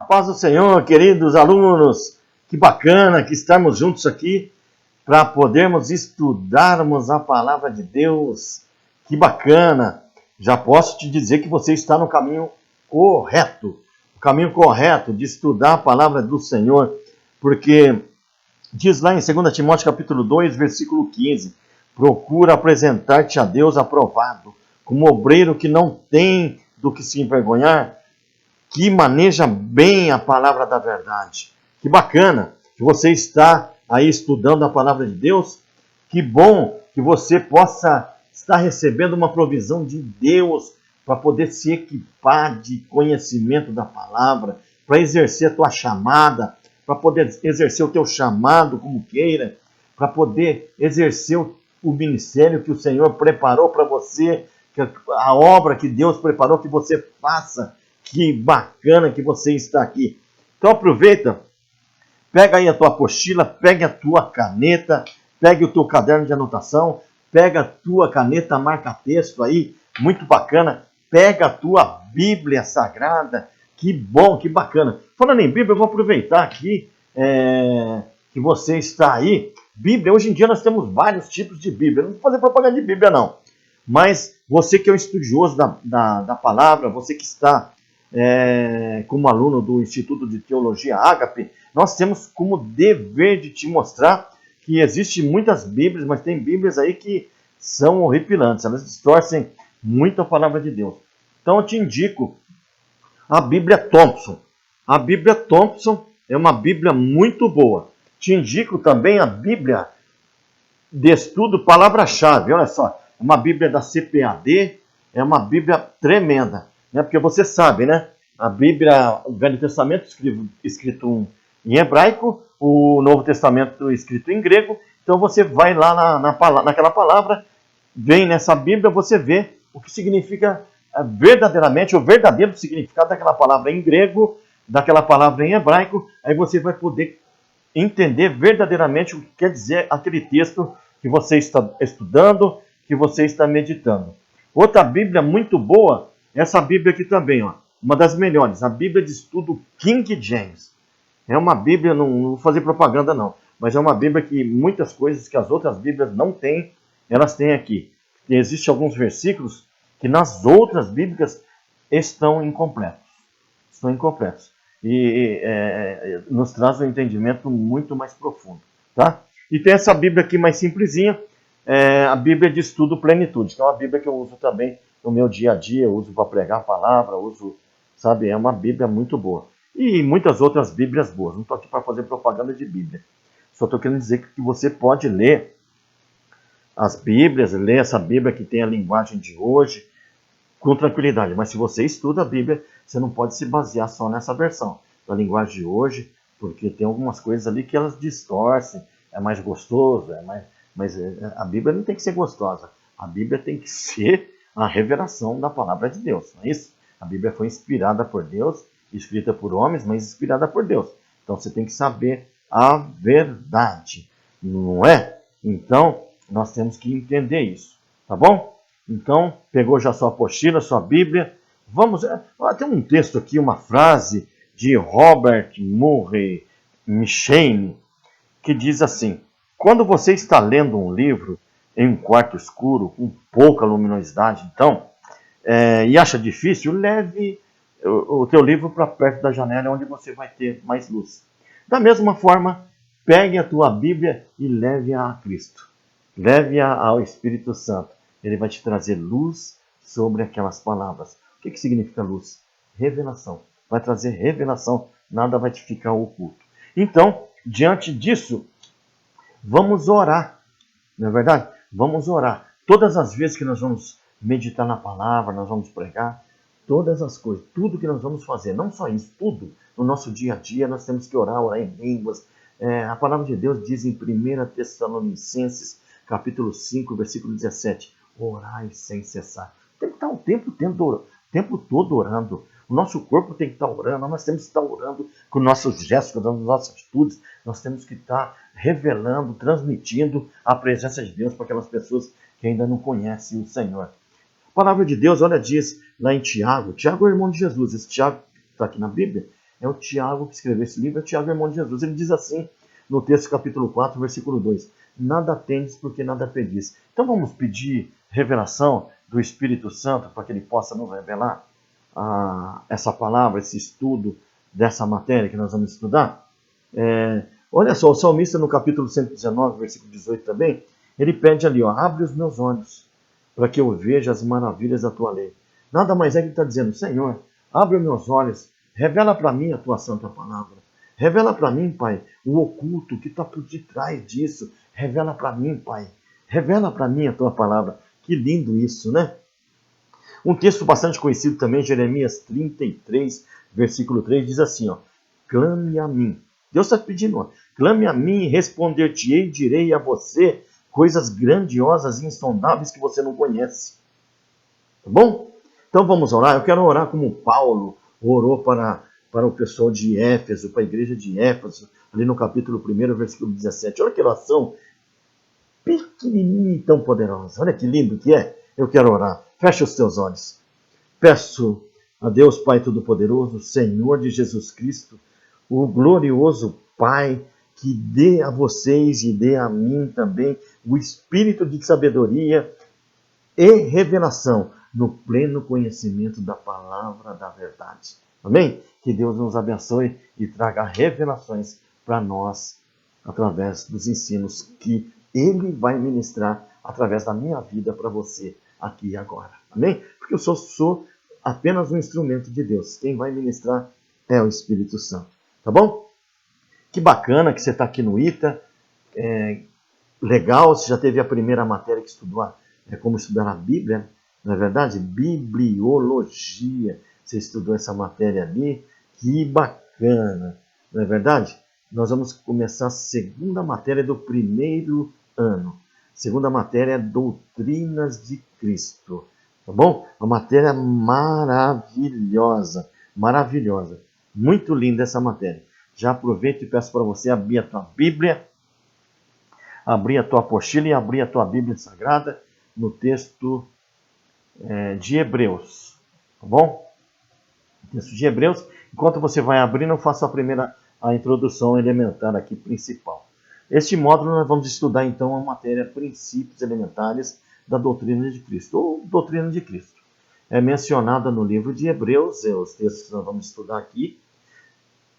Paz do Senhor, queridos alunos, que bacana que estamos juntos aqui para podermos estudarmos a palavra de Deus. Que bacana! Já posso te dizer que você está no caminho correto, o caminho correto de estudar a palavra do Senhor, porque diz lá em 2 Timóteo capítulo 2, versículo 15, procura apresentar-te a Deus aprovado, como obreiro que não tem do que se envergonhar, que maneja bem a palavra da verdade. Que bacana que você está aí estudando a palavra de Deus. Que bom que você possa estar recebendo uma provisão de Deus para poder se equipar de conhecimento da palavra, para exercer a tua chamada, para poder exercer o teu chamado como queira, para poder exercer o ministério que o Senhor preparou para você, a obra que Deus preparou que você faça. Que bacana que você está aqui. Então aproveita, pega aí a tua apostila, pega a tua caneta, pega o teu caderno de anotação, pega a tua caneta marca-texto aí, muito bacana. Pega a tua Bíblia Sagrada, que bom, que bacana. Falando em Bíblia, eu vou aproveitar aqui que você está aí. Bíblia, hoje em dia nós temos vários tipos de Bíblia. Não vou fazer propaganda de Bíblia não, mas você que é um estudioso da palavra, você que está como aluno do Instituto de Teologia Ágape, nós temos como dever de te mostrar que existem muitas Bíblias, mas tem Bíblias aí que são horripilantes, elas distorcem muito a palavra de Deus. Então eu te indico a Bíblia Thompson. A Bíblia Thompson é uma Bíblia muito boa. Te indico também a Bíblia de Estudo Palavra-Chave, olha só, é uma Bíblia da CPAD, é uma Bíblia tremenda. Porque você sabe, né? A Bíblia, o Velho Testamento escrito em hebraico, o Novo Testamento escrito em grego. Então você vai lá naquela palavra, vem nessa Bíblia, você vê o que significa verdadeiramente, o verdadeiro significado daquela palavra em grego, daquela palavra em hebraico. Aí você vai poder entender verdadeiramente o que quer dizer aquele texto que você está estudando, que você está meditando. Outra Bíblia muito boa, essa Bíblia aqui também, ó, uma das melhores, a Bíblia de Estudo King James. É uma Bíblia, não vou fazer propaganda não, mas é uma Bíblia que muitas coisas que as outras Bíblias não têm, elas têm aqui. E existem alguns versículos que nas outras Bíblias estão incompletos. Estão incompletos. E nos traz um entendimento muito mais profundo. Tá? E tem essa Bíblia aqui mais simplesinha, a Bíblia de Estudo Plenitude, que é uma Bíblia que eu uso também no meu dia a dia, eu uso para pregar a palavra, uso, sabe, é uma Bíblia muito boa. E muitas outras Bíblias boas. Não estou aqui para fazer propaganda de Bíblia. Só estou querendo dizer que você pode ler as Bíblias, ler essa Bíblia que tem a linguagem de hoje, com tranquilidade. Mas se você estuda a Bíblia, você não pode se basear só nessa versão da linguagem de hoje, porque tem algumas coisas ali que elas distorcem, é mais gostoso, mas a Bíblia não tem que ser gostosa. A Bíblia tem que ser a revelação da palavra de Deus, não é isso? A Bíblia foi inspirada por Deus, escrita por homens, mas inspirada por Deus. Então você tem que saber a verdade, não é? Então nós temos que entender isso, tá bom? Então, pegou já sua apostila, sua Bíblia. Vamos, tem um texto aqui, uma frase de Robert Murray M'Cheyne, que diz assim: quando você está lendo um livro em um quarto escuro, com pouca luminosidade, então, e acha difícil, leve o teu livro para perto da janela, onde você vai ter mais luz. Da mesma forma, pegue a tua Bíblia e leve-a a Cristo. Leve-a ao Espírito Santo. Ele vai te trazer luz sobre aquelas palavras. O que significa luz? Revelação. Vai trazer revelação, nada vai te ficar oculto. Então, diante disso, vamos orar. Não é verdade? Vamos orar. Todas as vezes que nós vamos meditar na palavra, nós vamos pregar, todas as coisas, tudo que nós vamos fazer, não só isso, tudo no nosso dia a dia, nós temos que orar em línguas. A palavra de Deus diz em 1 Tessalonicenses, capítulo 5, versículo 17, orai sem cessar. Tem que estar o tempo tempo todo orando. O nosso corpo tem que estar orando, nós temos que estar orando com nossos gestos, com as nossas atitudes, nós temos que estar revelando, transmitindo a presença de Deus para aquelas pessoas que ainda não conhecem o Senhor. A palavra de Deus, olha, diz lá em Tiago, Tiago é o irmão de Jesus, esse Tiago que está aqui na Bíblia, é o Tiago que escreveu esse livro, é o Tiago, irmão de Jesus. Ele diz assim, no texto capítulo 4, versículo 2, nada tendes porque nada pedis. Então vamos pedir revelação do Espírito Santo para que ele possa nos revelar essa palavra, esse estudo dessa matéria que nós vamos estudar. Olha só, o salmista no capítulo 119, versículo 18 também, ele pede ali, ó, abre os meus olhos para que eu veja as maravilhas da tua lei. Nada mais é que ele está dizendo, Senhor, abre os meus olhos, revela para mim a tua santa palavra. Revela para mim, Pai, o oculto que está por detrás disso. Revela para mim, Pai. Revela para mim a tua palavra. Que lindo isso, né? Um texto bastante conhecido também, Jeremias 33, versículo 3, diz assim, ó, clame a mim. Deus está pedindo, ó, clame a mim e responder-te-ei e direi a você coisas grandiosas e insondáveis que você não conhece. Tá bom? Então vamos orar. Eu quero orar como Paulo orou para o pessoal de Éfeso, para a igreja de Éfeso, ali no capítulo 1, versículo 17. Olha que oração pequenininha e tão poderosa. Olha que lindo que é. Eu quero orar. Feche os teus olhos. Peço a Deus Pai Todo-Poderoso, Senhor de Jesus Cristo, o glorioso Pai, que dê a vocês e dê a mim também o espírito de sabedoria e revelação no pleno conhecimento da palavra da verdade. Amém? Que Deus nos abençoe e traga revelações para nós através dos ensinos que Ele vai ministrar através da minha vida para você aqui e agora. Amém? Porque eu sou apenas um instrumento de Deus. Quem vai ministrar é o Espírito Santo. Tá bom? Que bacana que você está aqui no ITA. Legal, você já teve a primeira matéria que estudou como estudar a Bíblia, não é verdade? Bibliologia. Você estudou essa matéria ali. Que bacana, não é verdade? Nós vamos começar a segunda matéria do primeiro ano. Segunda matéria é Doutrinas de Cristo. Tá bom? Uma matéria maravilhosa. Maravilhosa. Muito linda essa matéria. Já aproveito e peço para você abrir a tua Bíblia, abrir a tua apostila e abrir a tua Bíblia Sagrada no texto de Hebreus. Tá bom? Texto de Hebreus. Enquanto você vai abrindo, eu faço a introdução elementar aqui principal. Este módulo nós vamos estudar então a matéria Princípios Elementares da Doutrina de Cristo, ou Doutrina de Cristo. É mencionada no livro de Hebreus, os textos que nós vamos estudar aqui.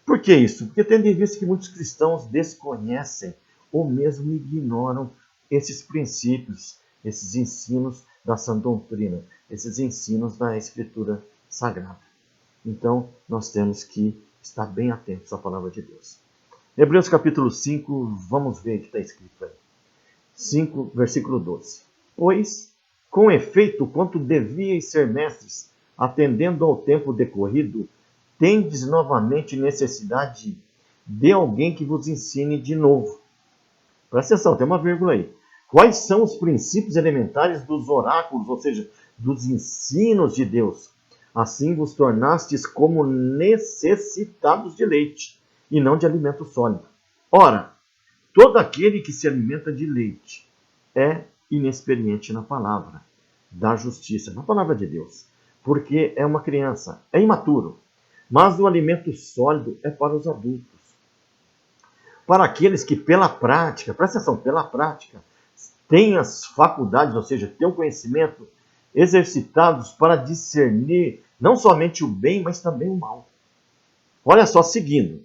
Por que isso? Porque tendo em vista que muitos cristãos desconhecem ou mesmo ignoram esses princípios, esses ensinos da sã doutrina, esses ensinos da Escritura Sagrada. Então, nós temos que estar bem atentos à palavra de Deus. Hebreus capítulo 5, vamos ver o que está escrito aí. 5, versículo 12. Pois, com efeito, quanto devíeis ser mestres, atendendo ao tempo decorrido, tendes novamente necessidade de alguém que vos ensine de novo. Presta atenção, tem uma vírgula aí. Quais são os princípios elementares dos oráculos, ou seja, dos ensinos de Deus? Assim vos tornastes como necessitados de leite, e não de alimento sólido. Ora, todo aquele que se alimenta de leite é inexperiente na palavra da justiça, na palavra de Deus, porque é uma criança, é imaturo. Mas o alimento sólido é para os adultos. Para aqueles que pela prática, presta atenção, pela prática, têm as faculdades, ou seja, têm o conhecimento exercitados para discernir não somente o bem, mas também o mal. Olha só, seguindo.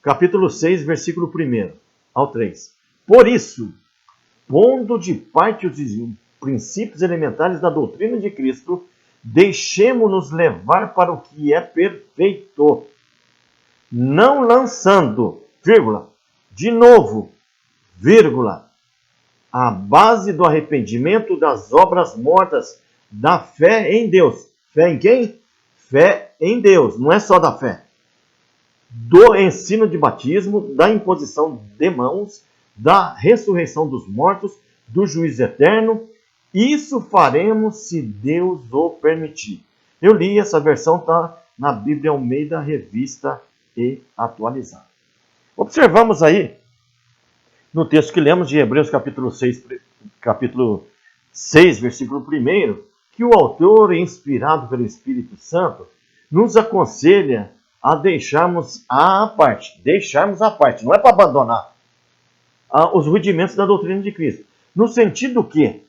Capítulo 6, versículo 1 ao 3. Por isso, pondo de parte os princípios elementares da doutrina de Cristo, deixemo-nos levar para o que é perfeito, não lançando, vírgula, de novo, vírgula, a base do arrependimento das obras mortas, da fé em Deus. Fé em quem? Fé em Deus, não é só da fé. Do ensino de batismo, da imposição de mãos, da ressurreição dos mortos, do juízo eterno. Isso faremos se Deus o permitir. Eu li essa versão, está na Bíblia Almeida, Revista e Atualizada. Observamos aí, no texto que lemos de Hebreus capítulo 6, versículo 1, que o autor, inspirado pelo Espírito Santo, nos aconselha a deixarmos à parte, não é para abandonar os rudimentos da doutrina de Cristo. No sentido que?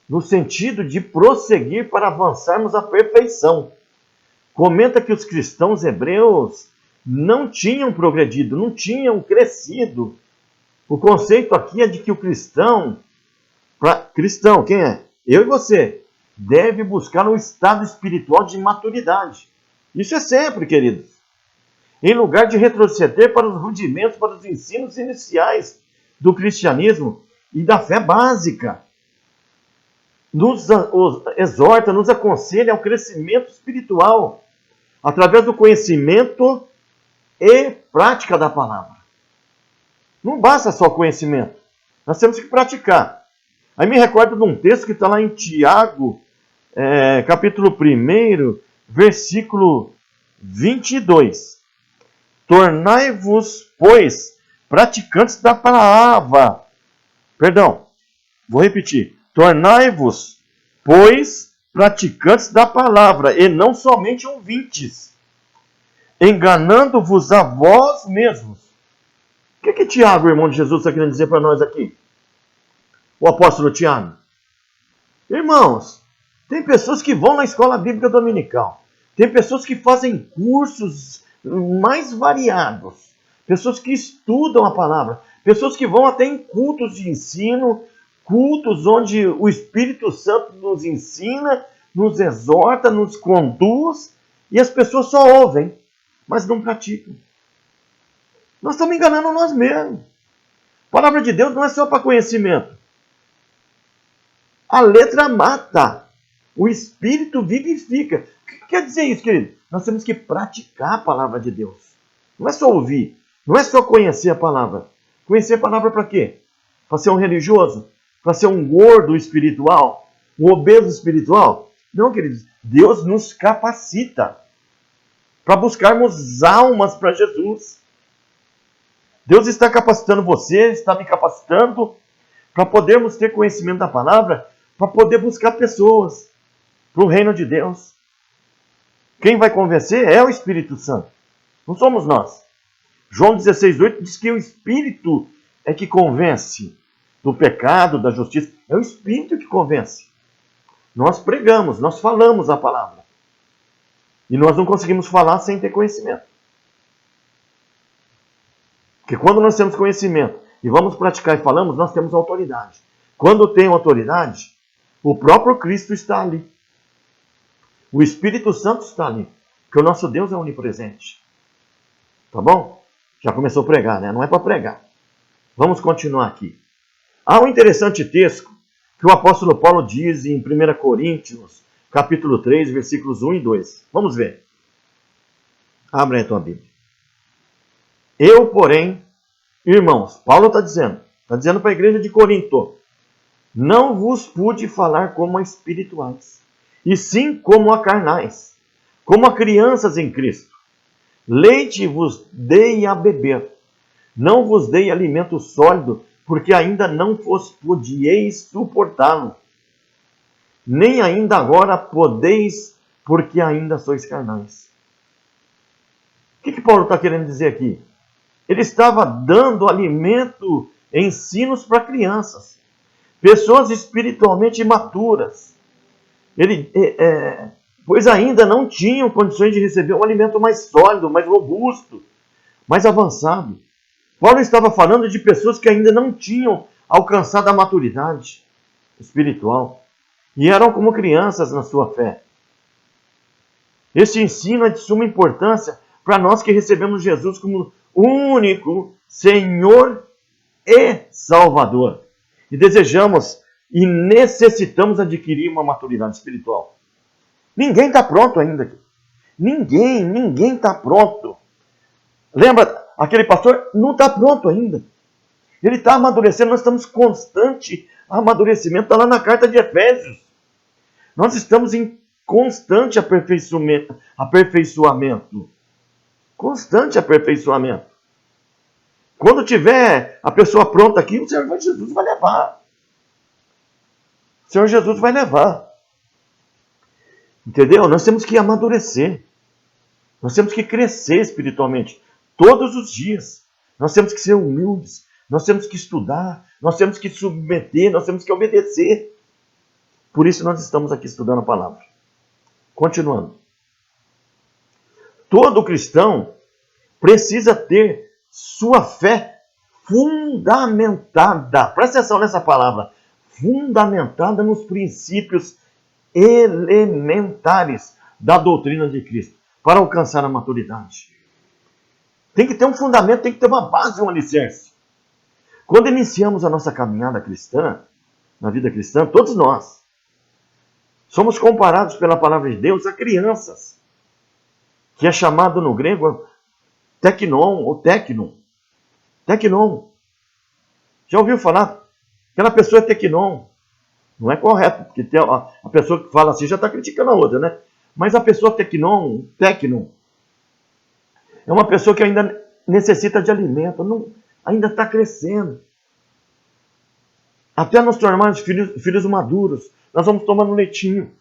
No sentido de prosseguir para avançarmos à perfeição. Comenta que os cristãos hebreus não tinham progredido, não tinham crescido. O conceito aqui é de que o cristão, quem é? Eu e você, deve buscar um estado espiritual de maturidade. Isso é sempre, queridos. Em lugar de retroceder para os rudimentos, para os ensinos iniciais do cristianismo e da fé básica. Nos exorta, nos aconselha ao crescimento espiritual, através do conhecimento e prática da palavra. Não basta só conhecimento, nós temos que praticar. Aí me recordo de um texto que está lá em Tiago, capítulo 1, versículo 22. Tornai-vos, pois, praticantes da palavra. Perdão, vou repetir. Tornai-vos, pois, praticantes da palavra, e não somente ouvintes, enganando-vos a vós mesmos. O que Tiago, irmão de Jesus, está querendo dizer para nós aqui? O apóstolo Tiago. Irmãos, tem pessoas que vão na escola bíblica dominical. Tem pessoas que fazem cursos mais variados. Pessoas que estudam a palavra. Pessoas que vão até em cultos de ensino, cultos onde o Espírito Santo nos ensina, nos exorta, nos conduz, e as pessoas só ouvem, mas não praticam. Nós estamos enganando nós mesmos. A palavra de Deus não é só para conhecimento. A letra mata. O Espírito vivifica. O que quer dizer isso, querido? Nós temos que praticar a palavra de Deus. Não é só ouvir. Não é só conhecer a palavra. Conhecer a palavra para quê? Para ser um religioso? Para ser um gordo espiritual? Um obeso espiritual? Não, queridos. Deus nos capacita para buscarmos almas para Jesus. Deus está capacitando você, está me capacitando para podermos ter conhecimento da palavra, para poder buscar pessoas para o reino de Deus. Quem vai convencer é o Espírito Santo, não somos nós. João 16,8 diz que o Espírito é que convence do pecado, da justiça. É o Espírito que convence. Nós pregamos, nós falamos a palavra. E nós não conseguimos falar sem ter conhecimento. Porque quando nós temos conhecimento e vamos praticar e falamos, nós temos autoridade. Quando tem autoridade, o próprio Cristo está ali. O Espírito Santo está ali. Porque o nosso Deus é onipresente. Tá bom? Já começou a pregar, né? Não é para pregar. Vamos continuar aqui. Há um interessante texto que o apóstolo Paulo diz em 1 Coríntios, capítulo 3, versículos 1 e 2. Vamos ver. Abre aí a tua Bíblia. Eu, porém, irmãos, Paulo está dizendo para a igreja de Corinto, não vos pude falar como a espirituais, e sim como a carnais, como a crianças em Cristo. Leite vos dei a beber, não vos dei alimento sólido, porque ainda não vos podieis suportá-lo, nem ainda agora podeis, porque ainda sois carnais. O que Paulo está querendo dizer aqui? Ele estava dando alimento, ensinos para crianças, pessoas espiritualmente imaturas. Pois ainda não tinham condições de receber um alimento mais sólido, mais robusto, mais avançado. Paulo estava falando de pessoas que ainda não tinham alcançado a maturidade espiritual e eram como crianças na sua fé. Este ensino é de suma importância para nós que recebemos Jesus como único Senhor e Salvador. E desejamos e necessitamos adquirir uma maturidade espiritual. Ninguém está pronto ainda. Ninguém está pronto. Lembra, aquele pastor não está pronto ainda. Ele está amadurecendo, nós estamos constante amadurecimento. Está lá na carta de Efésios. Nós estamos em constante aperfeiçoamento. Constante aperfeiçoamento. Quando tiver a pessoa pronta aqui, o Senhor Jesus vai levar. O Senhor Jesus vai levar. Entendeu? Nós temos que amadurecer. Nós temos que crescer espiritualmente. Todos os dias. Nós temos que ser humildes. Nós temos que estudar. Nós temos que submeter. Nós temos que obedecer. Por isso nós estamos aqui estudando a palavra. Continuando. Todo cristão precisa ter sua fé fundamentada. Presta atenção nessa palavra. Fundamentada nos princípios elementares da doutrina de Cristo, para alcançar a maturidade. Tem que ter um fundamento, tem que ter uma base, um alicerce. Quando iniciamos a nossa caminhada cristã, na vida cristã, todos nós somos comparados pela palavra de Deus a crianças, que é chamado no grego teknon ou teknon. Teknon. Já ouviu falar? Aquela pessoa é teknon. Não é correto, porque tem a pessoa que fala assim já está criticando a outra, né? Mas a pessoa teknon, é uma pessoa que ainda necessita de alimento, ainda está crescendo. Até nos tornarmos filhos maduros, nós vamos tomando leitinho.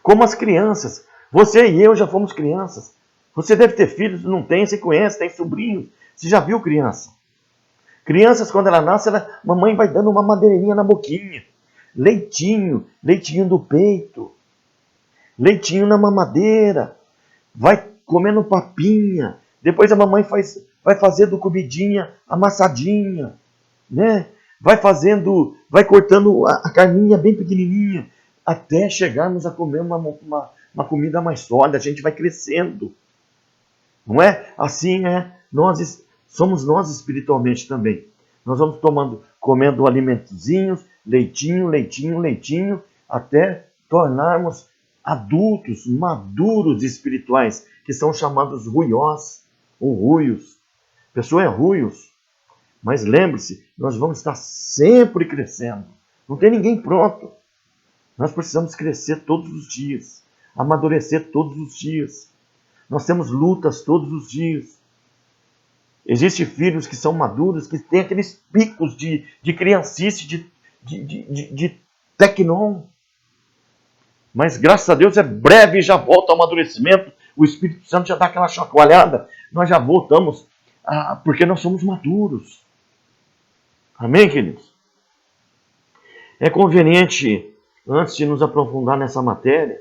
Como as crianças. Você e eu já fomos crianças. Você deve ter filhos, não tem, você conhece, tem sobrinhos. Você já viu criança? Crianças, quando ela nasce, mamãe vai dando uma madeirinha na boquinha. Leitinho, leitinho do peito. Leitinho na mamadeira. Vai comendo papinha. Depois a mamãe vai fazendo comidinha amassadinha. Né? Vai cortando a carninha bem pequenininha. Até chegarmos a comer uma comida mais sólida. A gente vai crescendo. Não é? Assim somos nós espiritualmente também. Nós vamos comendo alimentozinhos, leitinho, até tornarmos adultos, maduros espirituais, que são chamados ruiós ou ruios. A pessoa é ruios, mas lembre-se, nós vamos estar sempre crescendo. Não tem ninguém pronto. Nós precisamos crescer todos os dias, amadurecer todos os dias. Nós temos lutas todos os dias. Existem filhos que são maduros, que têm aqueles picos de criancice, de teknon. Mas graças a Deus é breve e já volta ao amadurecimento. O Espírito Santo já dá aquela chacoalhada. Nós já voltamos, porque nós somos maduros. Amém, queridos? É conveniente, antes de nos aprofundar nessa matéria,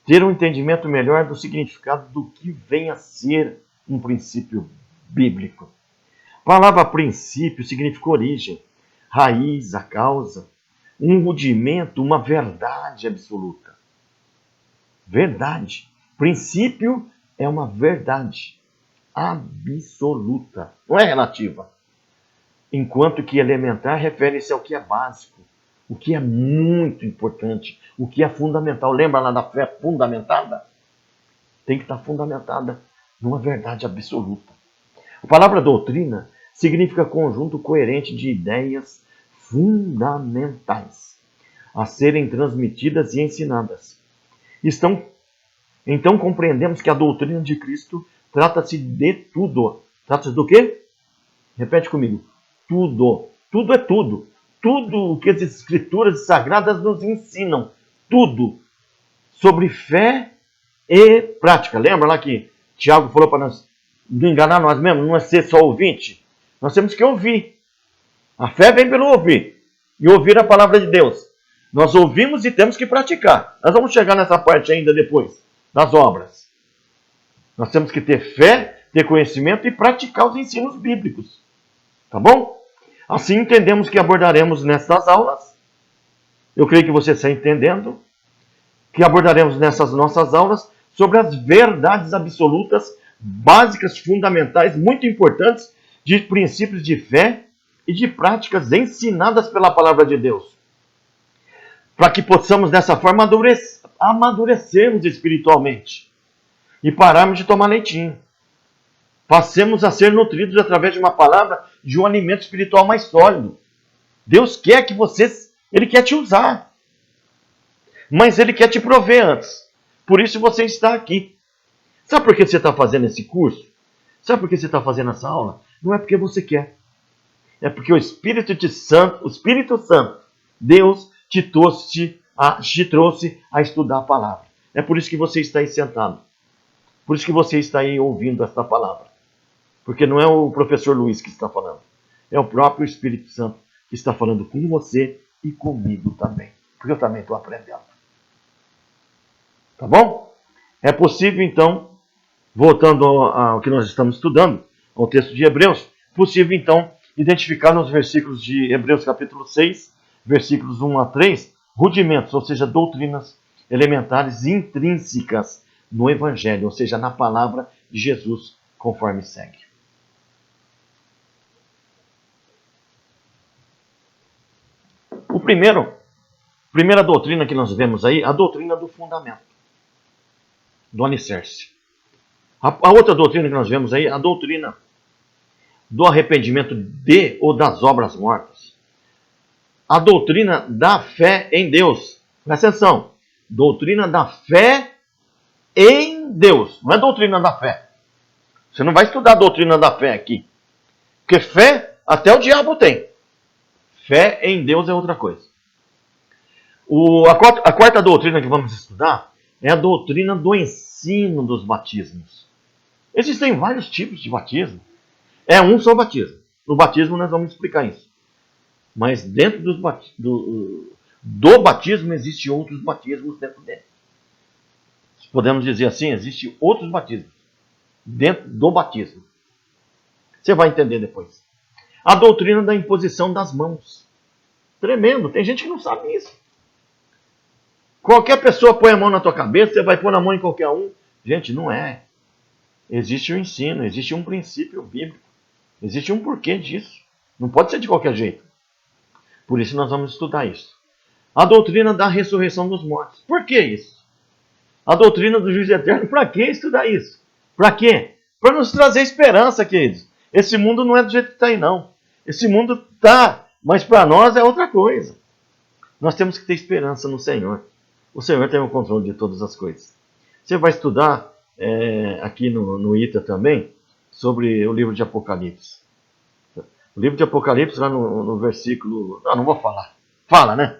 ter um entendimento melhor do significado do que vem a ser um princípio bíblico. A palavra princípio significa origem, raiz, a causa, um rudimento, uma verdade absoluta. Verdade. Princípio é uma verdade absoluta, não é relativa. Enquanto que elementar refere-se ao que é básico, o que é muito importante, o que é fundamental. Lembra lá da fé fundamentada? Tem que estar fundamentada numa verdade absoluta. A palavra doutrina significa conjunto coerente de ideias fundamentais a serem transmitidas e ensinadas. Então compreendemos que a doutrina de Cristo trata-se de tudo. Trata-se do quê? Repete comigo. Tudo. Tudo é tudo. Tudo o que as Escrituras sagradas nos ensinam. Tudo. Sobre fé e prática. Lembra lá que Tiago falou para nós não enganar nós mesmos, não é ser só ouvinte. Nós temos que ouvir. A fé vem pelo ouvir. E ouvir a palavra de Deus. Nós ouvimos e temos que praticar. Nós vamos chegar nessa parte ainda depois, das obras. Nós temos que ter fé, ter conhecimento e praticar os ensinos bíblicos. Tá bom? Assim entendemos que abordaremos nestas aulas. Eu creio que você está entendendo. Que abordaremos nessas nossas aulas sobre as verdades absolutas, básicas, fundamentais, muito importantes, de princípios de fé e de práticas ensinadas pela palavra de Deus. Para que possamos, dessa forma, amadurecermos espiritualmente e pararmos de tomar leitinho. Passemos a ser nutridos através de uma palavra, de um alimento espiritual mais sólido. Deus quer que Ele quer te usar. Mas Ele quer te prover antes. Por isso você está aqui. Sabe por que você está fazendo esse curso? Sabe por que você está fazendo essa aula? Não é porque você quer. É porque o Espírito Santo, Deus te trouxe a estudar a palavra. É por isso que você está aí sentado. Por isso que você está aí ouvindo esta palavra. Porque não é o professor Luiz que está falando. É o próprio Espírito Santo que está falando com você e comigo também. Porque eu também estou aprendendo. Tá bom? É possível, então, voltando ao que nós estamos estudando, ao texto de Hebreus, possível, então, identificar nos versículos de Hebreus capítulo 6, versículos 1 a 3, rudimentos, ou seja, doutrinas elementares intrínsecas no Evangelho, ou seja, na palavra de Jesus, conforme segue. Primeira doutrina que nós vemos aí, a doutrina do fundamento, do alicerce. A outra doutrina que nós vemos aí, a doutrina do arrependimento de ou das obras mortas. A doutrina da fé em Deus. Presta atenção. Doutrina da fé em Deus. Não é doutrina da fé. Você não vai estudar a doutrina da fé aqui. Porque fé, até o diabo tem. Fé em Deus é outra coisa. A quarta doutrina que vamos estudar é a doutrina do ensino dos batismos. Existem vários tipos de batismo. É um só batismo. No batismo nós vamos explicar isso. Mas dentro do batismo existem outros batismos dentro dele. Podemos dizer assim, existem outros batismos dentro do batismo. Você vai entender depois. A doutrina da imposição das mãos. Tremendo, tem gente que não sabe isso. Qualquer pessoa põe a mão na tua cabeça, você vai pôr na mão em qualquer um. Gente, não é. Existe um ensino, existe um princípio bíblico. Existe um porquê disso. Não pode ser de qualquer jeito. Por isso nós vamos estudar isso. A doutrina da ressurreição dos mortos. Por que isso? A doutrina do juízo eterno. Para que estudar isso? Para quê? Para nos trazer esperança, queridos. Esse mundo não é do jeito que está aí, não. Esse mundo está, mas para nós é outra coisa. Nós temos que ter esperança no Senhor. O Senhor tem o controle de todas as coisas. Você vai estudar aqui no ITA também sobre o livro de Apocalipse. O livro de Apocalipse, lá no versículo... Não vou falar. Fala, né?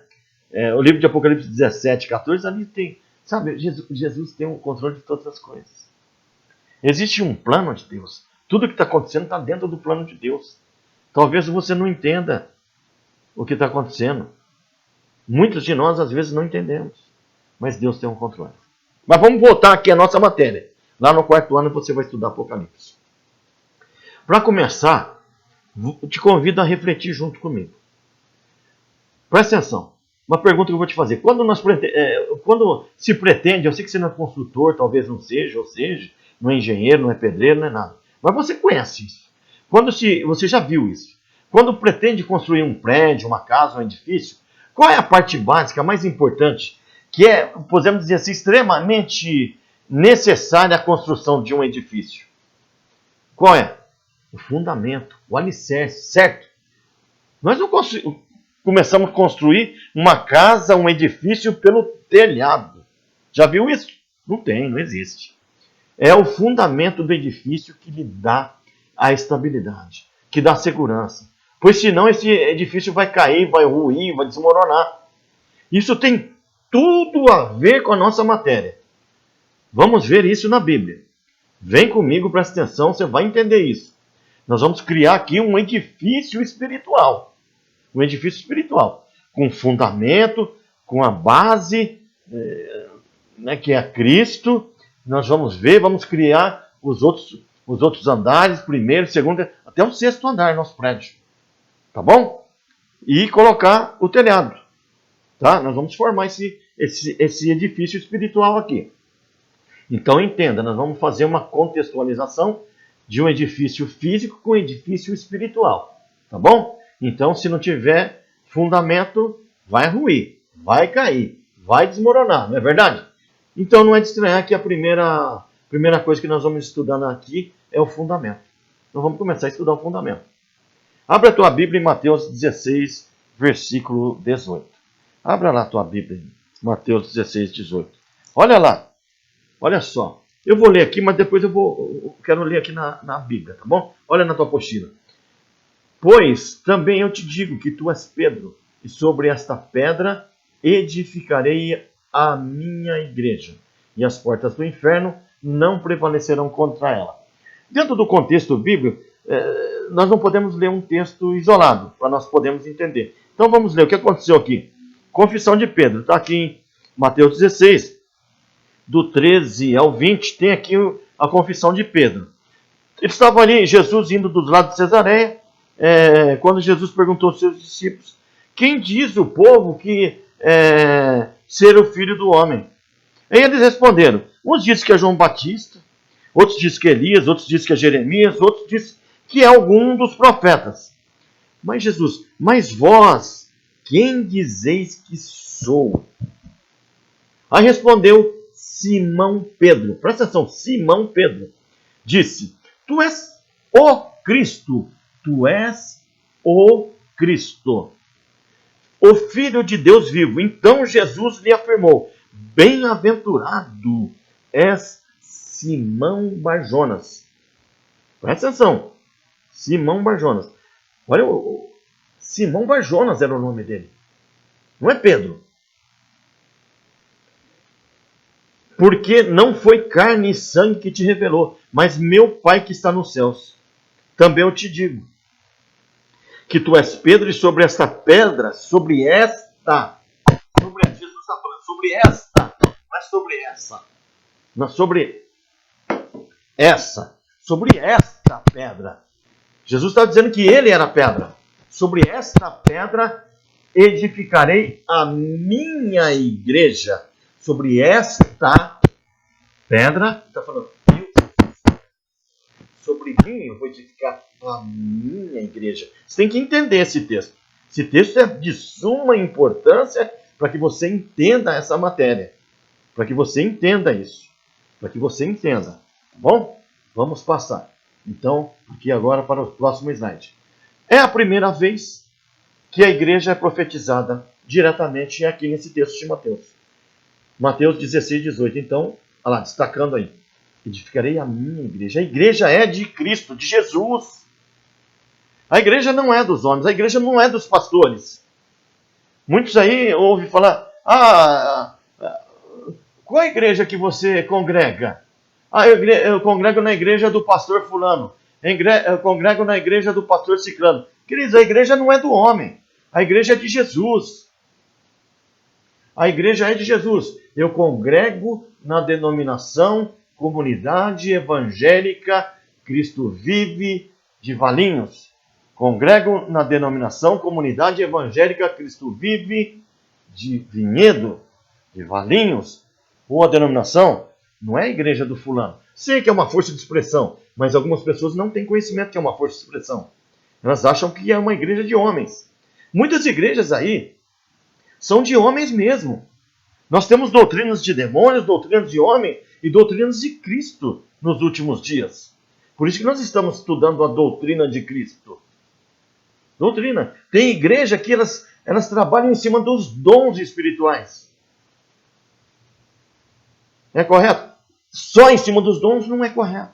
O livro de Apocalipse 17, 14, ali tem... Sabe, Jesus tem o controle de todas as coisas. Existe um plano de Deus. Tudo que está acontecendo está dentro do plano de Deus. Talvez você não entenda o que está acontecendo. Muitos de nós, às vezes, não entendemos. Mas Deus tem um controle. Mas vamos voltar aqui à nossa matéria. Lá no quarto ano você vai estudar Apocalipse. Para começar, eu te convido a refletir junto comigo. Presta atenção. Uma pergunta que eu vou te fazer. Quando se pretende, eu sei que você não é construtor, talvez não seja, ou seja, não é engenheiro, não é pedreiro, não é nada. Mas você conhece isso. Você já viu isso. Quando pretende construir um prédio, uma casa, um edifício, qual é a parte básica, mais importante, que é, podemos dizer assim, extremamente necessária a construção de um edifício? Qual é? O fundamento, o alicerce, certo? Nós não começamos a construir uma casa, um edifício pelo telhado. Já viu isso? Não tem, não existe. É o fundamento do edifício que lhe dá a estabilidade, que dá segurança. Pois senão esse edifício vai cair, vai ruir, vai desmoronar. Isso tem tudo a ver com a nossa matéria. Vamos ver isso na Bíblia. Vem comigo, presta atenção, você vai entender isso. Nós vamos criar aqui um edifício espiritual. Um edifício espiritual. Com fundamento, com a base, que é Cristo. Nós vamos ver, vamos criar os outros andares, primeiro, segundo, até o sexto andar, nosso prédio. Tá bom? E colocar o telhado. Tá? Nós vamos formar esse edifício espiritual aqui. Então entenda, nós vamos fazer uma contextualização de um edifício físico com um edifício espiritual. Tá bom? Então, se não tiver fundamento, vai ruir, vai cair, vai desmoronar, não é verdade? Então não é de estranhar que a primeira coisa que nós vamos estudar aqui é o fundamento. Então vamos começar a estudar o fundamento. Abra a tua Bíblia em Mateus 16, versículo 18. Abra lá a tua Bíblia Mateus 16, 18. Olha lá, olha só. Eu vou ler aqui, mas depois eu quero ler aqui na Bíblia, tá bom? Olha na tua apostila. Pois também eu te digo que tu és Pedro, e sobre esta pedra edificarei a minha igreja, e as portas do inferno não prevalecerão contra ela. Dentro do contexto bíblico, nós não podemos ler um texto isolado, para nós podermos entender. Então vamos ler o que aconteceu aqui. Confissão de Pedro, está aqui em Mateus 16, do 13 ao 20, tem aqui a confissão de Pedro. Ele estava ali, Jesus indo dos lados de Cesareia, quando Jesus perguntou aos seus discípulos: quem diz o povo que ser o filho do homem? Aí eles responderam: uns dizem que é João Batista, outros dizem que é Elias, outros dizem que é Jeremias, outros dizem que é algum dos profetas. Mas Jesus: mas vós, quem dizeis que sou? Aí respondeu Simão Pedro, presta atenção, Simão Pedro disse: tu és o Cristo, tu és o Cristo, o Filho de Deus vivo. Então Jesus lhe afirmou: bem-aventurado és Simão Barjonas. Presta atenção, Simão Barjonas. Olha, Simão Barjonas era o nome dele, não é Pedro. Porque não foi carne e sangue que te revelou, mas meu Pai que está nos céus. Também eu te digo que tu és Pedro, e sobre esta pedra, sobre Jesus está falando sobre esta, mas sobre essa, não, sobre esta pedra. Jesus está dizendo que ele era a pedra. Sobre esta pedra edificarei a minha igreja. Sobre esta pedra, está falando, sobre mim eu vou edificar a minha igreja. Você tem que entender esse texto. Esse texto é de suma importância para que você entenda essa matéria. Para que você entenda isso. Para que você entenda. Tá bom? Vamos passar. Então, aqui agora para o próximo slide. É a primeira vez que a igreja é profetizada diretamente aqui nesse texto de Mateus. Mateus 16, 18. Então, olha lá, destacando aí. Edificarei a minha igreja. A igreja é de Cristo, de Jesus. A igreja não é dos homens, a igreja não é dos pastores. Muitos aí ouvem falar: qual a igreja que você congrega? Eu congrego na igreja do pastor fulano. Eu congrego na igreja do pastor ciclano. Queridos, a igreja não é do homem. A igreja é de Jesus. A igreja é de Jesus. Eu congrego na denominação Comunidade Evangélica Cristo Vive de Valinhos. Congrego na denominação Comunidade Evangélica Cristo Vive de Vinhedo, de Valinhos. Ou a denominação não é a igreja do fulano. Sei que é uma força de expressão, mas algumas pessoas não têm conhecimento que é uma força de expressão. Elas acham que é uma igreja de homens. Muitas igrejas aí são de homens mesmo. Nós temos doutrinas de demônios, doutrinas de homem e doutrinas de Cristo nos últimos dias. Por isso que nós estamos estudando a doutrina de Cristo. Doutrina. Tem igreja que elas trabalham em cima dos dons espirituais. É correto? Só em cima dos dons não é correto.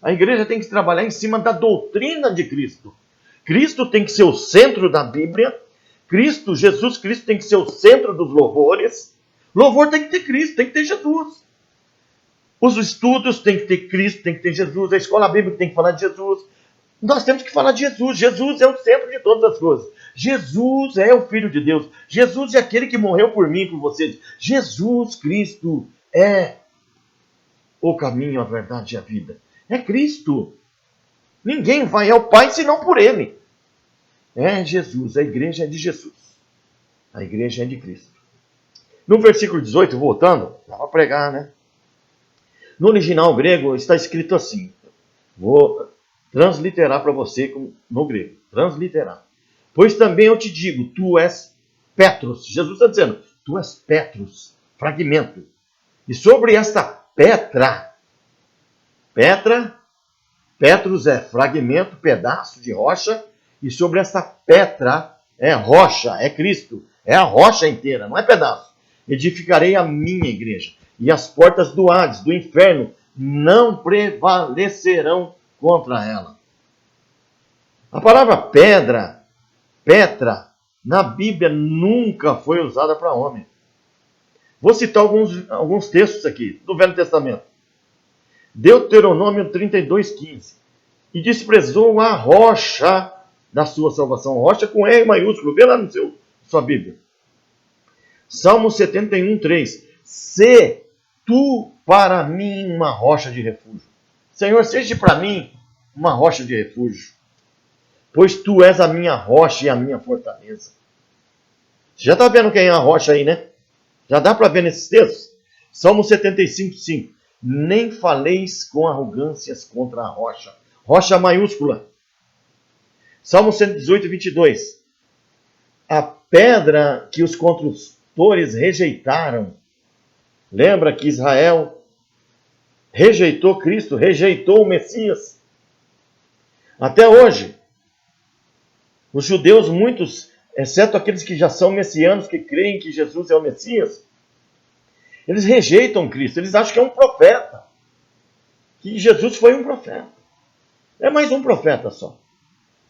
A igreja tem que trabalhar em cima da doutrina de Cristo. Cristo tem que ser o centro da Bíblia. Jesus Cristo tem que ser o centro dos louvores. Louvor tem que ter Cristo, tem que ter Jesus. Os estudos tem que ter Cristo, tem que ter Jesus. A escola bíblica tem que falar de Jesus. Nós temos que falar de Jesus. Jesus é o centro de todas as coisas. Jesus é o Filho de Deus. Jesus é aquele que morreu por mim e por vocês. Jesus Cristo é o caminho, a verdade e a vida. É Cristo. Ninguém vai ao Pai senão por Ele. É Jesus. A igreja é de Jesus. A igreja é de Cristo. No versículo 18, voltando, dá para pregar, né? No original grego está escrito assim. Vou transliterar para você no grego. Transliterar. Pois também eu te digo, tu és Petros. Jesus está dizendo, tu és Petros, fragmento. E sobre esta Petros é fragmento, pedaço de rocha. E sobre esta Petra é rocha, é Cristo. É a rocha inteira, não é pedaço. edificarei a minha igreja, e as portas do Hades, do inferno, não prevalecerão contra ela. A palavra pedra, Petra, na Bíblia nunca foi usada para homem. Vou citar alguns textos aqui do Velho Testamento. Deuteronômio 32:15. E desprezou a rocha da sua salvação. Rocha com R maiúsculo. Vê lá no sua Bíblia. Salmo 71:3. Se tu para mim uma rocha de refúgio. Senhor, seja para mim uma rocha de refúgio. Pois tu és a minha rocha e a minha fortaleza. Você já está vendo quem é a rocha aí, né? Já dá para ver nesses textos? Salmo 75:5. Nem faleis com arrogâncias contra a rocha. Rocha maiúscula. Salmo 118:22. A pedra que os construtores rejeitaram. Lembra que Israel rejeitou Cristo, rejeitou o Messias. Até hoje, os judeus, muitos, exceto aqueles que já são messianos, que creem que Jesus é o Messias, eles rejeitam Cristo, eles acham que é um profeta. Que Jesus foi um profeta. É mais um profeta só.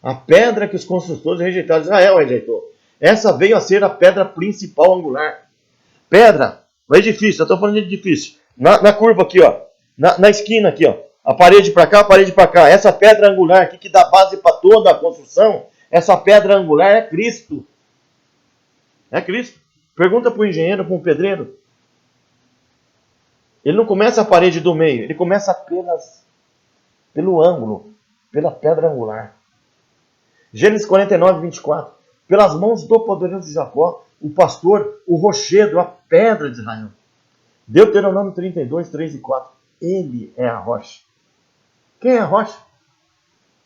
A pedra que os construtores rejeitaram, Israel rejeitou. Essa veio a ser a pedra principal angular. Pedra, o edifício, eu estou falando de edifício. Na curva aqui, ó. Na esquina aqui, ó. A parede para cá, a parede para cá. Essa pedra angular aqui que dá base para toda a construção, essa pedra angular é Cristo. É Cristo. Pergunta para o engenheiro, para o pedreiro. Ele não começa a parede do meio, ele começa pelo ângulo, pela pedra angular. Gênesis 49:24. Pelas mãos do poderoso Jacó, o pastor, o rochedo, a pedra de Israel. Deuteronômio 32:3 e 4. Ele é a rocha. Quem é a rocha?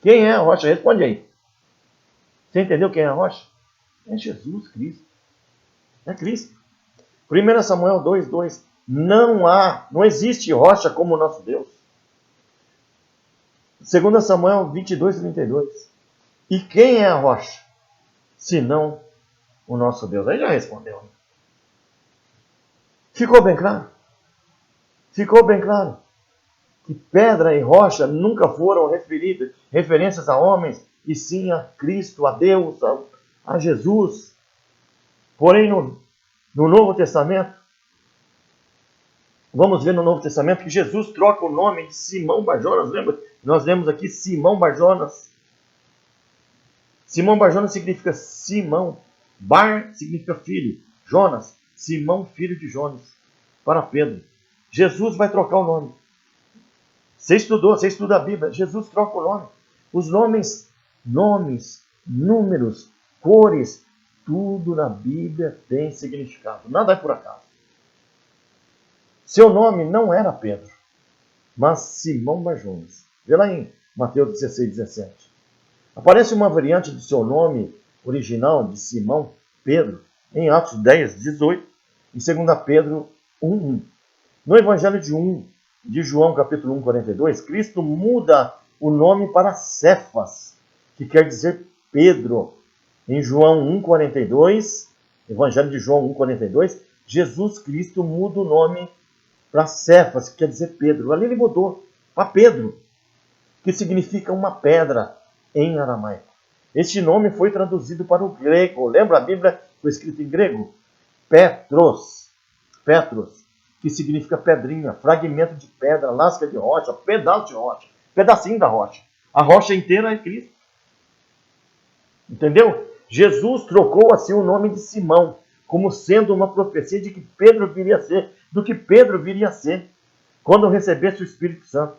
Quem é a rocha? Responde aí. Você entendeu quem é a rocha? É Jesus Cristo. É Cristo. 1 Samuel 2:2. Não existe rocha como o nosso Deus. 2 Samuel 22:32. E quem é a rocha? Senão o nosso Deus. Aí já respondeu. Ficou bem claro? Ficou bem claro que pedra e rocha nunca foram referências a homens, e sim a Cristo, a Deus, a Jesus. Porém, no Novo Testamento, vamos ver no Novo Testamento que Jesus troca o nome de Simão Barjonas. Lembra? Nós lemos aqui Simão Barjonas. Simão Barjonas significa Simão. Bar significa filho. Jonas, Simão, filho de Jonas. Para Pedro. Jesus vai trocar o nome. Você estuda a Bíblia. Jesus troca o nome. Os nomes, números, cores, tudo na Bíblia tem significado. Nada é por acaso. Seu nome não era Pedro, mas Simão Barjonas. Vê lá em Mateus 16:17. Aparece uma variante do seu nome original, de Simão, Pedro, em Atos 10:18 e 2 Pedro 1:1. No Evangelho de João, capítulo 1:42, Cristo muda o nome para Cefas, que quer dizer Pedro. Em João 1:42, Evangelho de João 1:42, Jesus Cristo muda o nome para Cefas, que quer dizer Pedro. Ali ele mudou para Pedro, que significa uma pedra em aramaico. Este nome foi traduzido para o grego. Lembra, a Bíblia foi escrita em grego? Petros, que significa pedrinha, fragmento de pedra, lasca de rocha, pedaço de rocha, pedacinho da rocha. A rocha inteira é Cristo. Entendeu? Jesus trocou assim o nome de Simão, como sendo uma profecia de que Pedro viria a ser, do que Pedro viria a ser, quando recebesse o Espírito Santo.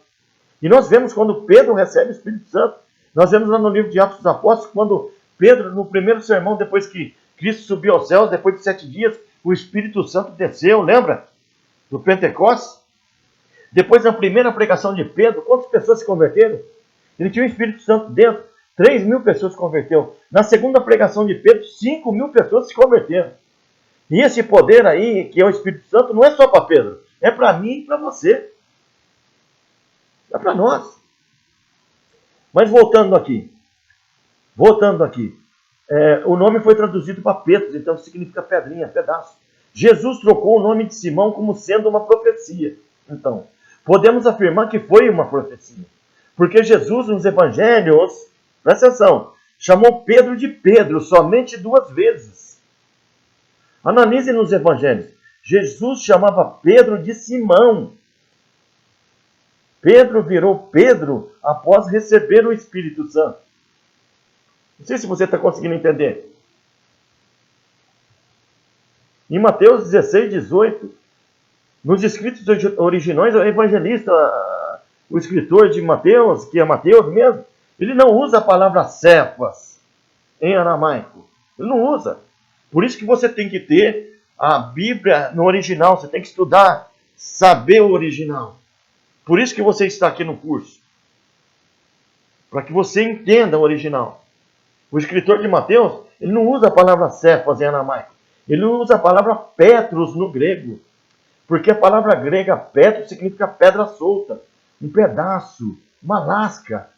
E nós vemos quando Pedro recebe o Espírito Santo, nós vemos lá no livro de Atos dos Apóstolos, quando Pedro, no primeiro sermão, depois que Cristo subiu aos céus, depois de 7 dias, o Espírito Santo desceu, lembra? Do Pentecostes. Depois, na primeira pregação de Pedro, quantas pessoas se converteram? Ele tinha o Espírito Santo dentro, 3.000 pessoas se converteram. Na segunda pregação de Pedro, 5.000 pessoas se converteram. E esse poder aí, que é o Espírito Santo, não é só para Pedro, é para mim e para você. É para nós. Mas voltando aqui, o nome foi traduzido para Petros, então significa pedrinha, pedaço. Jesus trocou o nome de Simão como sendo uma profecia. Então, podemos afirmar que foi uma profecia. Porque Jesus nos evangelhos, presta atenção, chamou Pedro de Pedro somente 2 vezes. Analise nos evangelhos. Jesus chamava Pedro de Simão. Pedro virou Pedro após receber o Espírito Santo. Não sei se você está conseguindo entender. Em Mateus 16, 18, nos escritos originais, o evangelista, o escritor de Mateus, que é Mateus mesmo, ele não usa a palavra Cefas em aramaico. Ele não usa. Por isso que você tem que ter a Bíblia no original, você tem que estudar, saber o original. Por isso que você está aqui no curso. Para que você entenda o original. O escritor de Mateus, ele não usa a palavra Cefas em aramaico. Ele usa a palavra Petros no grego. Porque a palavra grega Petros significa pedra solta. Um pedaço, uma lasca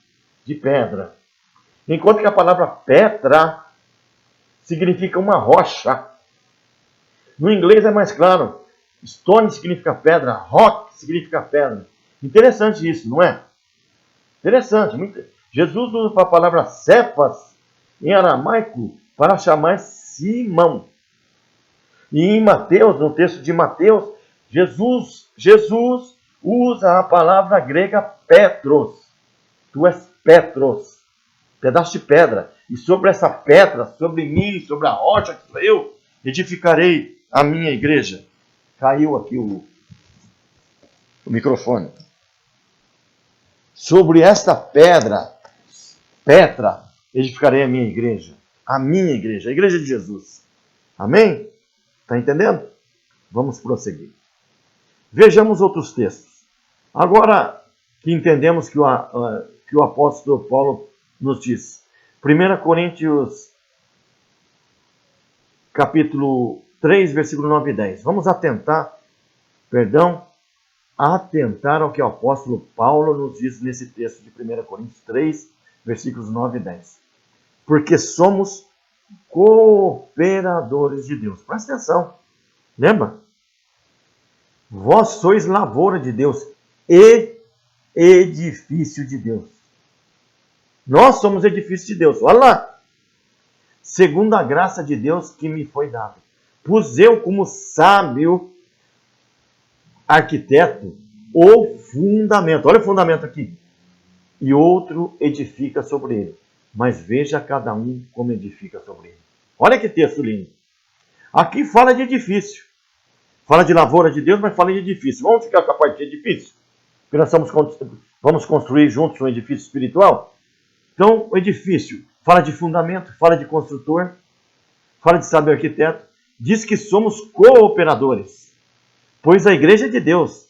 de pedra. Enquanto que a palavra Petra significa uma rocha. No inglês é mais claro. Stone significa pedra, rock significa pedra. Interessante isso, não é? Interessante. Jesus usa a palavra Cefas em aramaico para chamar Simão. E em Mateus, no texto de Mateus, Jesus usa a palavra grega Petros. Tu és Petros, pedaço de pedra. E sobre essa pedra, sobre mim, sobre a rocha que sou eu, edificarei a minha igreja. Caiu aqui o microfone. Sobre esta pedra, Petra, edificarei a minha igreja. A minha igreja, a igreja de Jesus. Amém? Está entendendo? Vamos prosseguir. Vejamos outros textos. Agora que entendemos que o apóstolo Paulo nos diz. 1 Coríntios, capítulo 3, versículo 9 e 10. Vamos atentar ao que o apóstolo Paulo nos diz nesse texto de 1 Coríntios 3, versículos 9 e 10. Porque somos cooperadores de Deus. Presta atenção. Lembra? Vós sois lavoura de Deus e edifício de Deus. Nós somos edifício de Deus. Olha lá. Segundo a graça de Deus que me foi dada. Pus eu como sábio arquiteto o fundamento. Olha o fundamento aqui. E outro edifica sobre ele. Mas veja cada um como edifica sobre ele. Olha que texto lindo. Aqui fala de edifício. Fala de lavoura de Deus, mas fala de edifício. Vamos ficar com a parte de edifício? Porque nós vamos construir juntos um edifício espiritual. Então, o edifício fala de fundamento, fala de construtor, fala de sábio arquiteto. Diz que somos cooperadores. Pois a igreja é de Deus.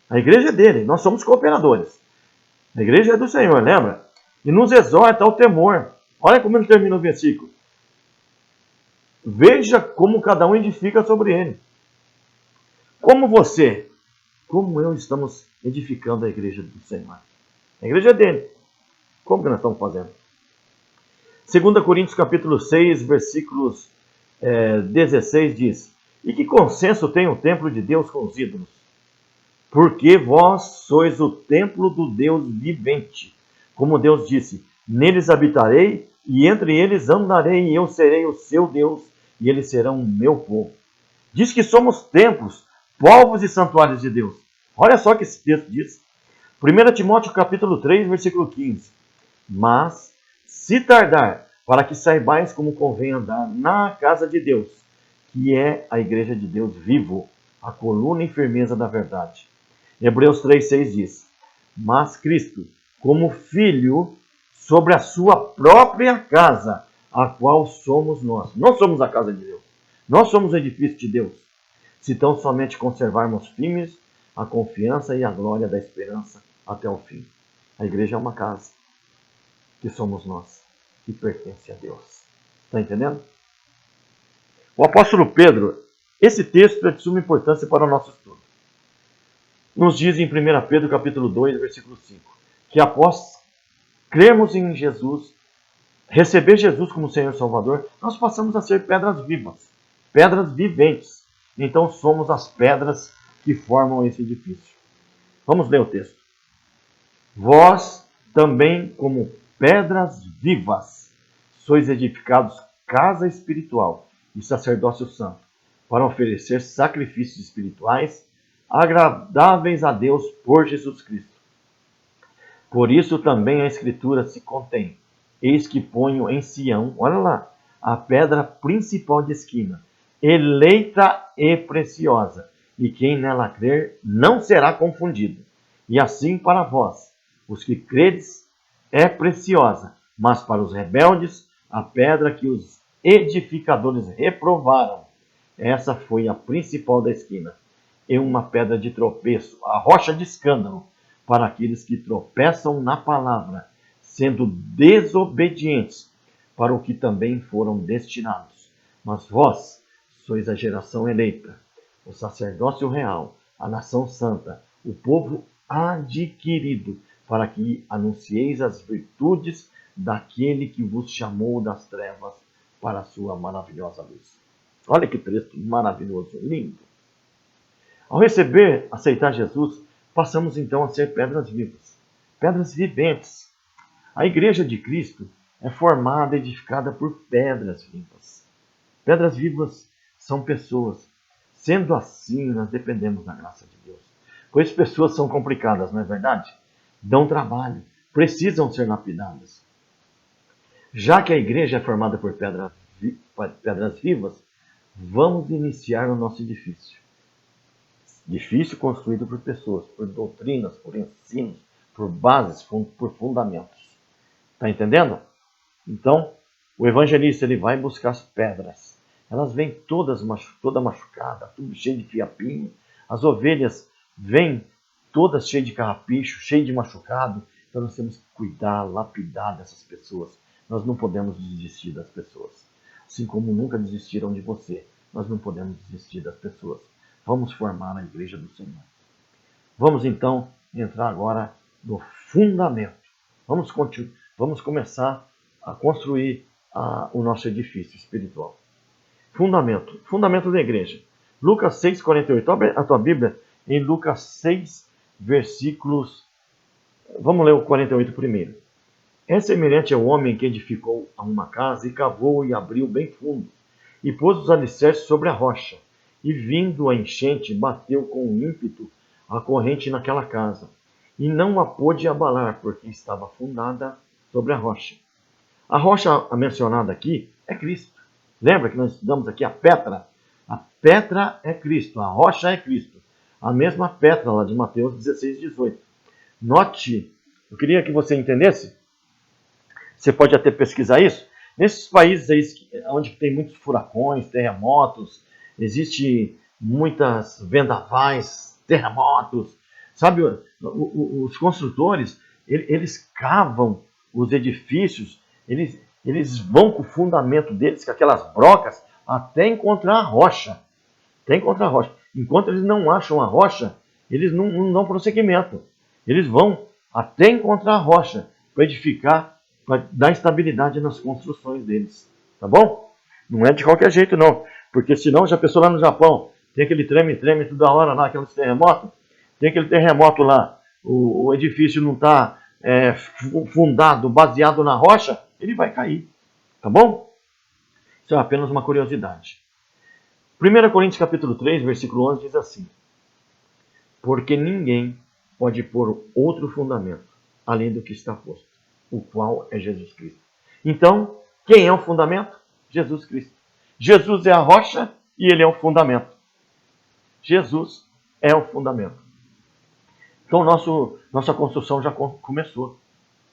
A igreja é dele. Nós somos cooperadores. A igreja é do Senhor, lembra? E nos exorta ao temor. Olha como ele termina o versículo. Veja como cada um edifica sobre ele. Como eu estamos edificando a igreja do Senhor. A igreja é dele. Como que nós estamos fazendo? 2 Coríntios capítulo 6, versículos 16 diz: E que consenso tem o templo de Deus com os ídolos? Porque vós sois o templo do Deus vivente. Como Deus disse, neles habitarei e entre eles andarei e eu serei o seu Deus e eles serão o meu povo. Diz que somos templos, povos e santuários de Deus. Olha só o que esse texto diz. 1 Timóteo capítulo 3, versículo 15. Mas, se tardar, para que saibais como convém andar na casa de Deus, que é a igreja de Deus vivo, a coluna e firmeza da verdade. Hebreus 3,6 diz: Mas Cristo, como filho, sobre a sua própria casa, a qual somos nós. Nós somos a casa de Deus. Nós somos o edifício de Deus. Se tão somente conservarmos firmes a confiança e a glória da esperança até o fim. A igreja é uma casa, que somos nós, que pertence a Deus. Está entendendo? O apóstolo Pedro, esse texto é de suma importância para o nosso estudo. Nos diz em 1 Pedro capítulo 2, versículo 5, que após crermos em Jesus, receber Jesus como Senhor e Salvador, nós passamos a ser pedras vivas. pedras viventes. Então somos as pedras que formam esse edifício. Vamos ler o texto. Vós também, como pedras vivas, sois edificados casa espiritual e sacerdócio santo, para oferecer sacrifícios espirituais agradáveis a Deus por Jesus Cristo. Por isso também a Escritura se contém. Eis que ponho em Sião, olha lá, a pedra principal de esquina, eleita e preciosa, e quem nela crer não será confundido. E assim para vós, os que credes, é preciosa, mas para os rebeldes, a pedra que os edificadores reprovaram. Essa foi a principal da esquina, e uma pedra de tropeço, a rocha de escândalo, para aqueles que tropeçam na palavra, sendo desobedientes, para o que também foram destinados. Mas vós sois a geração eleita, o sacerdócio real, a nação santa, o povo adquirido, para que anuncieis as virtudes daquele que vos chamou das trevas para a sua maravilhosa luz. Olha que texto maravilhoso, lindo. Ao receber, aceitar Jesus, passamos então a ser pedras vivas, pedras viventes. A igreja de Cristo é formada, edificada por pedras vivas. Pedras vivas são pessoas. Sendo assim, nós dependemos da graça de Deus. Pois pessoas são complicadas, não é verdade? Dão trabalho, precisam ser lapidadas. Já que a igreja é formada por pedras vivas, vamos iniciar o nosso edifício. Edifício construído por pessoas, por doutrinas, por ensinos, por bases, por fundamentos. Está entendendo? Então, o evangelista ele vai buscar as pedras. Elas vêm toda machucada, tudo cheio de fiapinho. As ovelhas vêm todas cheias de carrapicho, cheias de machucado. Então nós temos que cuidar, lapidar dessas pessoas. Nós não podemos desistir das pessoas. Assim como nunca desistiram de você, nós não podemos desistir das pessoas. Vamos formar a igreja do Senhor. Vamos então entrar agora no fundamento. Vamos começar a construir o nosso edifício espiritual. Fundamento da igreja. Lucas 6, 48. Abre a tua Bíblia em Lucas 6, versículos... Vamos ler o 48 primeiro. É semelhante ao homem que edificou uma casa e cavou e abriu bem fundo, e pôs os alicerces sobre a rocha. E vindo a enchente, bateu com ímpeto a corrente naquela casa, e não a pôde abalar, porque estava fundada sobre a rocha. A rocha mencionada aqui é Cristo. Lembra que nós estudamos aqui a Petra? A Petra é Cristo, a rocha é Cristo. A mesma Petra lá de Mateus 16, 18. Note, eu queria que você entendesse, você pode até pesquisar isso, nesses países aí onde tem muitos furacões, terremotos, existe muitas vendavais, terremotos, sabe, os construtores, eles cavam os edifícios, eles vão com o fundamento deles, com aquelas brocas, até encontrar a rocha. Enquanto eles não acham a rocha, eles não dão prosseguimento. Eles vão até encontrar a rocha para edificar, para dar estabilidade nas construções deles. Tá bom? Não é de qualquer jeito, não. Porque senão, já pensou lá no Japão, tem aquele treme toda hora lá, aqueles terremotos. Tem aquele terremoto lá, o edifício não está fundado, baseado na rocha, ele vai cair. Tá bom? Isso é apenas uma curiosidade. 1 Coríntios capítulo 3, versículo 11 diz assim: porque ninguém pode pôr outro fundamento, além do que está posto, o qual é Jesus Cristo. Então, quem é o fundamento? Jesus Cristo. Jesus é a rocha e ele é o fundamento. Jesus é o fundamento. Então, nossa construção já começou.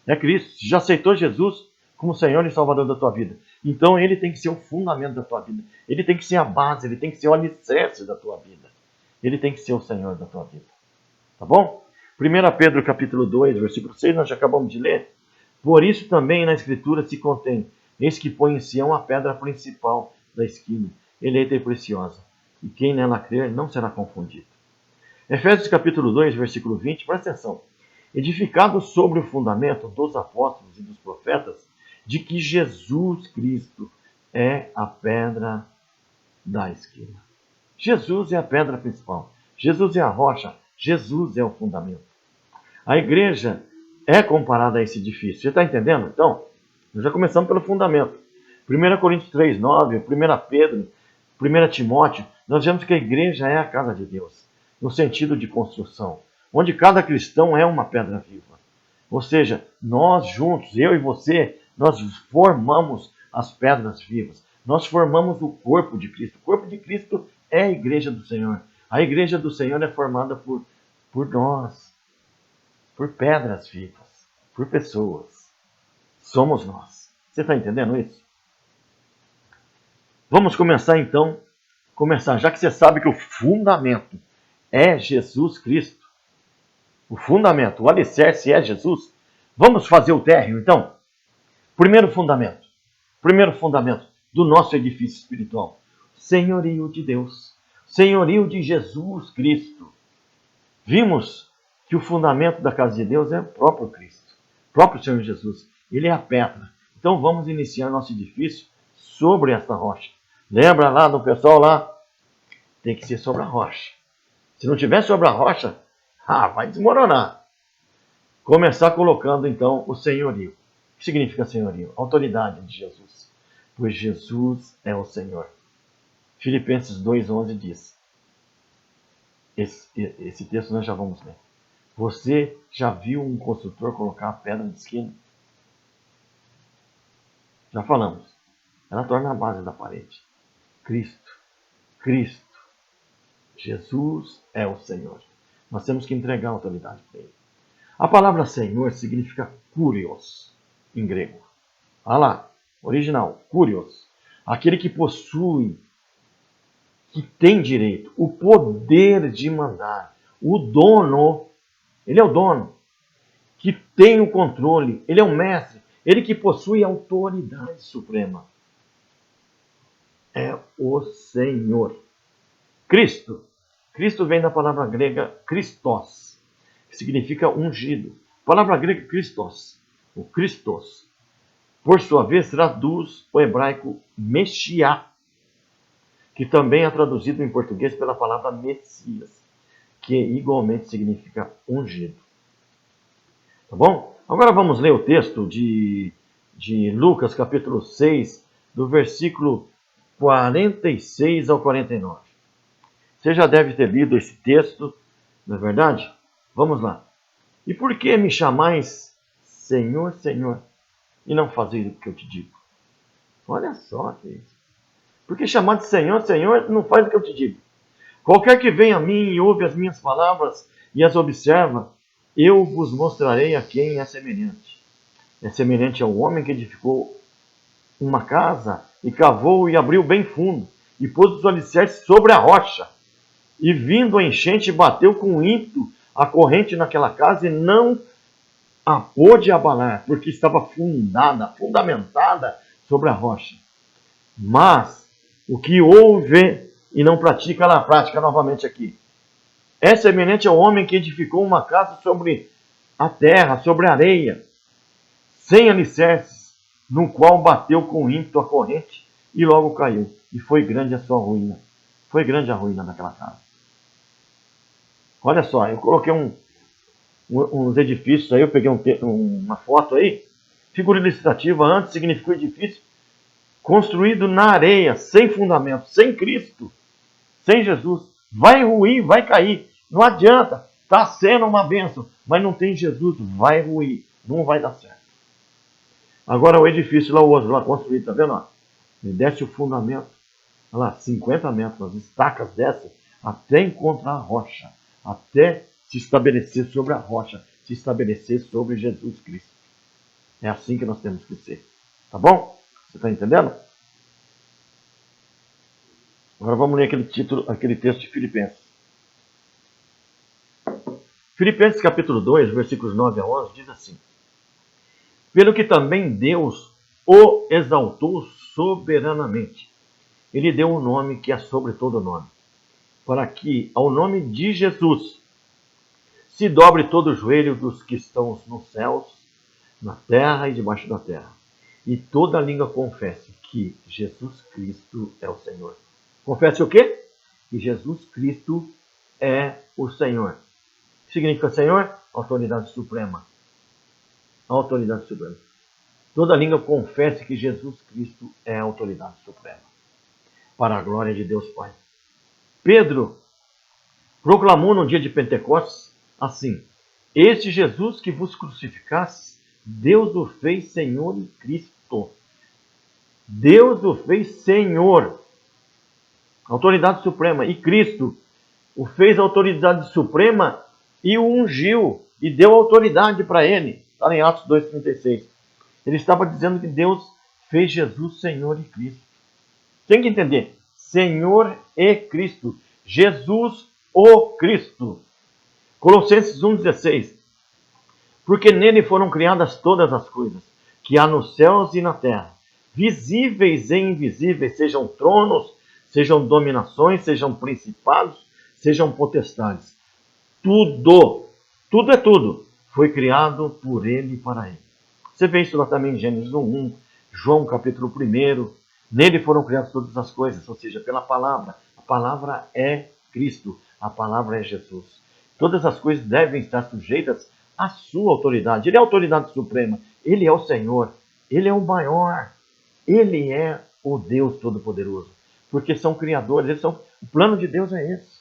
É Cristo. Você já aceitou Jesus como Senhor e Salvador da tua vida. Então, ele tem que ser o fundamento da tua vida. Ele tem que ser a base, ele tem que ser o alicerce da tua vida. Ele tem que ser o Senhor da tua vida. Tá bom? 1 Pedro capítulo 2, versículo 6, nós já acabamos de ler. Por isso também na Escritura se contém: eis que põe em Sião a pedra principal da esquina, eleita e preciosa, e quem nela crer não será confundido. Efésios capítulo 2, versículo 20, presta atenção. Edificado sobre o fundamento dos apóstolos e dos profetas, de que Jesus Cristo é a pedra da esquina. Jesus é a pedra principal. Jesus é a rocha. Jesus é o fundamento. A igreja é comparada a esse edifício. Você está entendendo? Então, nós já começamos pelo fundamento. 1 Coríntios 3:9, 1 Pedro, 1 Timóteo, nós vemos que a igreja é a casa de Deus, no sentido de construção, onde cada cristão é uma pedra viva. Ou seja, nós juntos, eu e você, nós formamos as pedras vivas. Nós formamos o corpo de Cristo. O corpo de Cristo é a igreja do Senhor. A igreja do Senhor é formada por nós, por pedras vivas, por pessoas. Somos nós. Você está entendendo isso? Vamos começar então. Já que você sabe que o fundamento é Jesus Cristo. O fundamento, o alicerce é Jesus. Vamos fazer o térreo então? Primeiro fundamento do nosso edifício espiritual. Senhorio de Deus. Senhorio de Jesus Cristo. Vimos que o fundamento da casa de Deus é o próprio Cristo. O próprio Senhor Jesus. Ele é a pedra. Então vamos iniciar nosso edifício sobre esta rocha. Lembra lá do pessoal lá? Tem que ser sobre a rocha. Se não tiver sobre a rocha, vai desmoronar. Começar colocando então o senhorio. O que significa senhorio? Autoridade de Jesus. Pois Jesus é o Senhor. Filipenses 2:11 diz. Esse texto nós já vamos ler. Você já viu um construtor colocar a pedra de esquina? Já falamos. Ela torna a base da parede. Cristo. Jesus é o Senhor. Nós temos que entregar a autoridade para Ele. A palavra Senhor significa kurios, em grego. Olha lá, original, kurios. Aquele que possui, que tem direito, o poder de mandar. O dono, ele é o dono, que tem o controle, ele é o mestre, ele que possui a autoridade suprema. É o Senhor. Cristo vem da palavra grega Christos, que significa ungido. A palavra grega Christos, o Christos, por sua vez traduz o hebraico Meshiach, que também é traduzido em português pela palavra Messias, que igualmente significa ungido. Tá bom? Agora vamos ler o texto de Lucas, capítulo 6, do versículo 46 ao 49. Você já deve ter lido esse texto, não é verdade? Vamos lá. E por que me chamais Senhor, Senhor, e não fazeis o que eu te digo? Olha só que isso. Porque chamar de Senhor, Senhor, não faz o que eu te digo. Qualquer que venha a mim e ouve as minhas palavras e as observa, eu vos mostrarei a quem é semelhante. É semelhante ao homem que edificou uma casa e cavou e abriu bem fundo e pôs os alicerces sobre a rocha. E vindo a enchente, bateu com ímpeto a corrente naquela casa e não a pôde abalar, porque estava fundamentada sobre a rocha. Mas o que ouve e não pratica na prática, novamente aqui, é semelhante ao homem que edificou uma casa sobre a terra, sobre a areia, sem alicerces, no qual bateu com ímpeto a corrente e logo caiu. E foi grande a sua ruína. Foi grande a ruína daquela casa. Olha só, eu coloquei uns edifícios aí, eu peguei uma foto aí, figura ilustrativa, antes significou edifício construído na areia, sem fundamento, sem Cristo, sem Jesus. Vai ruir, vai cair, não adianta, está sendo uma bênção, mas não tem Jesus, vai ruir, não vai dar certo. Agora o edifício lá, o outro lá construído, tá vendo? Ele desce o fundamento, olha lá, 50 metros, as estacas descem até encontrar a rocha, até se estabelecer sobre a rocha, se estabelecer sobre Jesus Cristo. É assim que nós temos que ser. Tá bom? Você está entendendo? Agora vamos ler aquele texto de Filipenses. Filipenses capítulo 2, versículos 9 a 11, diz assim: Pelo que também Deus o exaltou soberanamente. Ele deu um nome que é sobre todo nome, para que ao nome de Jesus se dobre todo o joelho dos que estão nos céus, na terra e debaixo da terra, e toda língua confesse que Jesus Cristo é o Senhor, Confesse o quê? Que Jesus Cristo é o Senhor. O que significa Senhor? Autoridade suprema. Autoridade suprema. Toda língua confesse que Jesus Cristo é a autoridade suprema. Para a glória de Deus Pai. Pedro proclamou no dia de Pentecostes assim: este Jesus que vos crucificastes, Deus o fez Senhor e Cristo. Deus o fez Senhor, autoridade suprema, e Cristo o fez autoridade suprema e o ungiu e deu autoridade para ele. Está em Atos 2,36. Ele estava dizendo que Deus fez Jesus Senhor e Cristo. Tem que entender, Senhor e Cristo, Jesus o Cristo. Colossenses 1,16. Porque nele foram criadas todas as coisas, que há nos céus e na terra, visíveis e invisíveis, sejam tronos, sejam dominações, sejam principados, sejam potestades. Tudo é tudo, foi criado por ele e para ele. Você vê isso lá também em Gênesis 1, João capítulo 1. Nele foram criadas todas as coisas, ou seja, pela palavra. A palavra é Cristo, a palavra é Jesus. Todas as coisas devem estar sujeitas à sua autoridade. Ele é a autoridade suprema, ele é o Senhor, ele é o maior, ele é o Deus Todo-Poderoso. Porque são criadores, o plano de Deus é esse.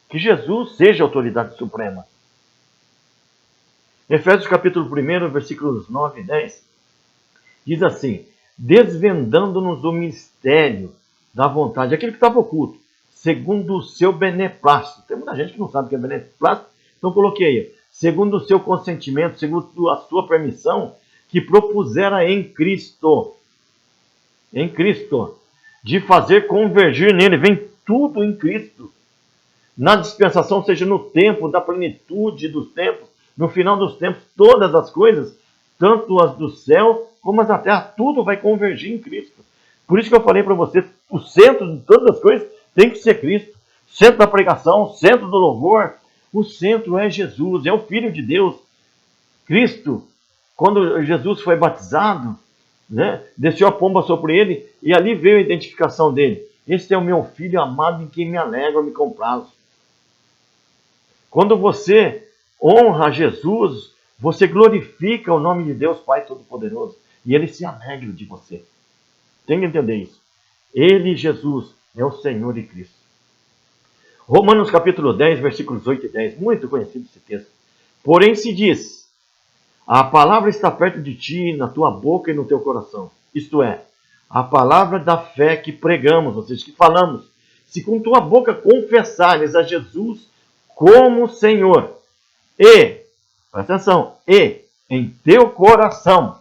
Que Jesus seja a autoridade suprema. Efésios capítulo 1, versículos 9 e 10, diz assim: desvendando-nos o mistério da vontade, aquilo que estava oculto, segundo o seu beneplácito. Tem muita gente que não sabe o que é beneplácito, então coloquei aí, segundo o seu consentimento, segundo a sua permissão, que propusera em Cristo, de fazer convergir nele, vem tudo em Cristo, na dispensação, seja no tempo da plenitude dos tempos, no final dos tempos, todas as coisas, tanto as do céu como as da terra, tudo vai convergir em Cristo. Por isso que eu falei para você, o centro de todas as coisas tem que ser Cristo. Centro da pregação, centro do louvor, o centro é Jesus, é o Filho de Deus. Cristo, quando Jesus foi batizado, né, desceu a pomba sobre ele e ali veio a identificação dele. Este é o meu Filho amado em quem me alegro, me comprazo. Quando você honra Jesus, você glorifica o nome de Deus Pai Todo-Poderoso. E Ele se alegra de você. Tem que entender isso. Ele, Jesus, é o Senhor e Cristo. Romanos capítulo 10, versículos 8 e 10. Muito conhecido esse texto. Porém se diz: a palavra está perto de ti, na tua boca e no teu coração. Isto é, a palavra da fé que pregamos, ou seja, que falamos. Se com tua boca confessares a Jesus como Senhor, e, presta atenção, e em teu coração.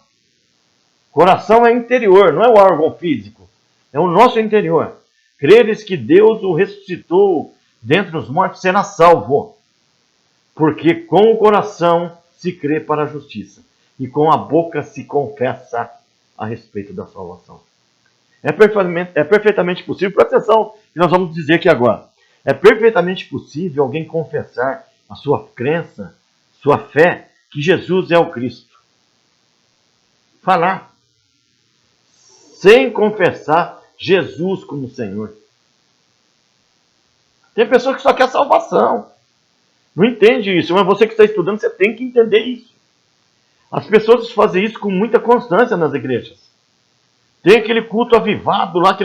Coração é interior, não é o órgão físico. É o nosso interior. Creres que Deus o ressuscitou dentre os mortos, será salvo. Porque com o coração se crê para a justiça, e com a boca se confessa a respeito da salvação. É perfeitamente possível, presta atenção, que nós vamos dizer aqui agora. É perfeitamente possível alguém confessar a sua crença, sua fé, que Jesus é o Cristo. Falar. Sem confessar Jesus como Senhor. Tem pessoa que só quer salvação. Não entende isso, mas você que está estudando, você tem que entender isso. As pessoas fazem isso com muita constância nas igrejas. Tem aquele culto avivado lá,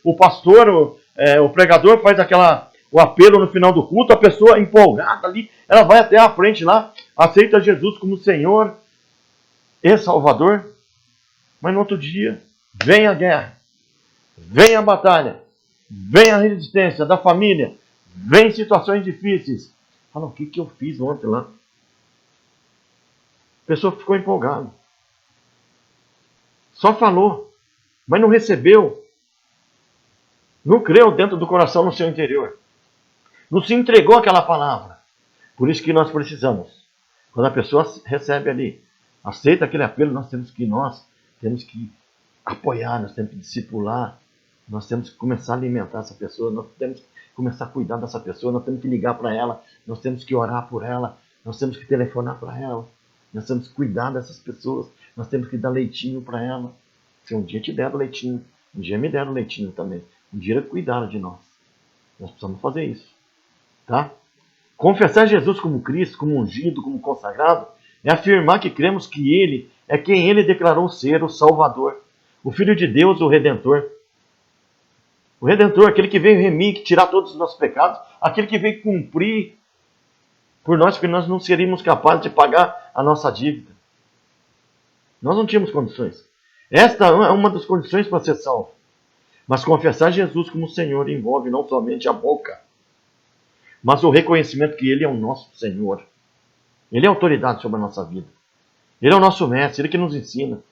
o pastor, o pregador faz o apelo no final do culto, a pessoa empolgada ali, ela vai até a frente lá, aceita Jesus como Senhor e Salvador, mas no outro dia vem a guerra, vem a batalha, vem a resistência da família, vem situações difíceis. Fala, o que eu fiz ontem lá? A pessoa ficou empolgada. Só falou, mas não recebeu. Não creu dentro do coração, no seu interior. Não se entregou àquela palavra. Por isso que nós precisamos. Quando a pessoa recebe ali, aceita aquele apelo, nós temos que apoiar, nós temos que discipular, nós temos que começar a alimentar essa pessoa, nós temos que começar a cuidar dessa pessoa, nós temos que ligar para ela, nós temos que orar por ela, nós temos que telefonar para ela, nós temos que cuidar dessas pessoas, nós temos que dar leitinho para ela. Se um dia te deram leitinho, um dia me deram leitinho também. Um dia eles cuidaram de nós. Nós precisamos fazer isso. Tá? Confessar Jesus como Cristo, como ungido, como consagrado, é afirmar que cremos que Ele é quem Ele declarou ser, o Salvador, o Filho de Deus, o Redentor. O Redentor, aquele que veio remir, tirar todos os nossos pecados, aquele que veio cumprir por nós, porque nós não seríamos capazes de pagar a nossa dívida. Nós não tínhamos condições. Esta é uma das condições para ser salvo. Mas confessar Jesus como Senhor envolve não somente a boca, mas o reconhecimento que Ele é o nosso Senhor. Ele é autoridade sobre a nossa vida. Ele é o nosso mestre, Ele que nos ensina.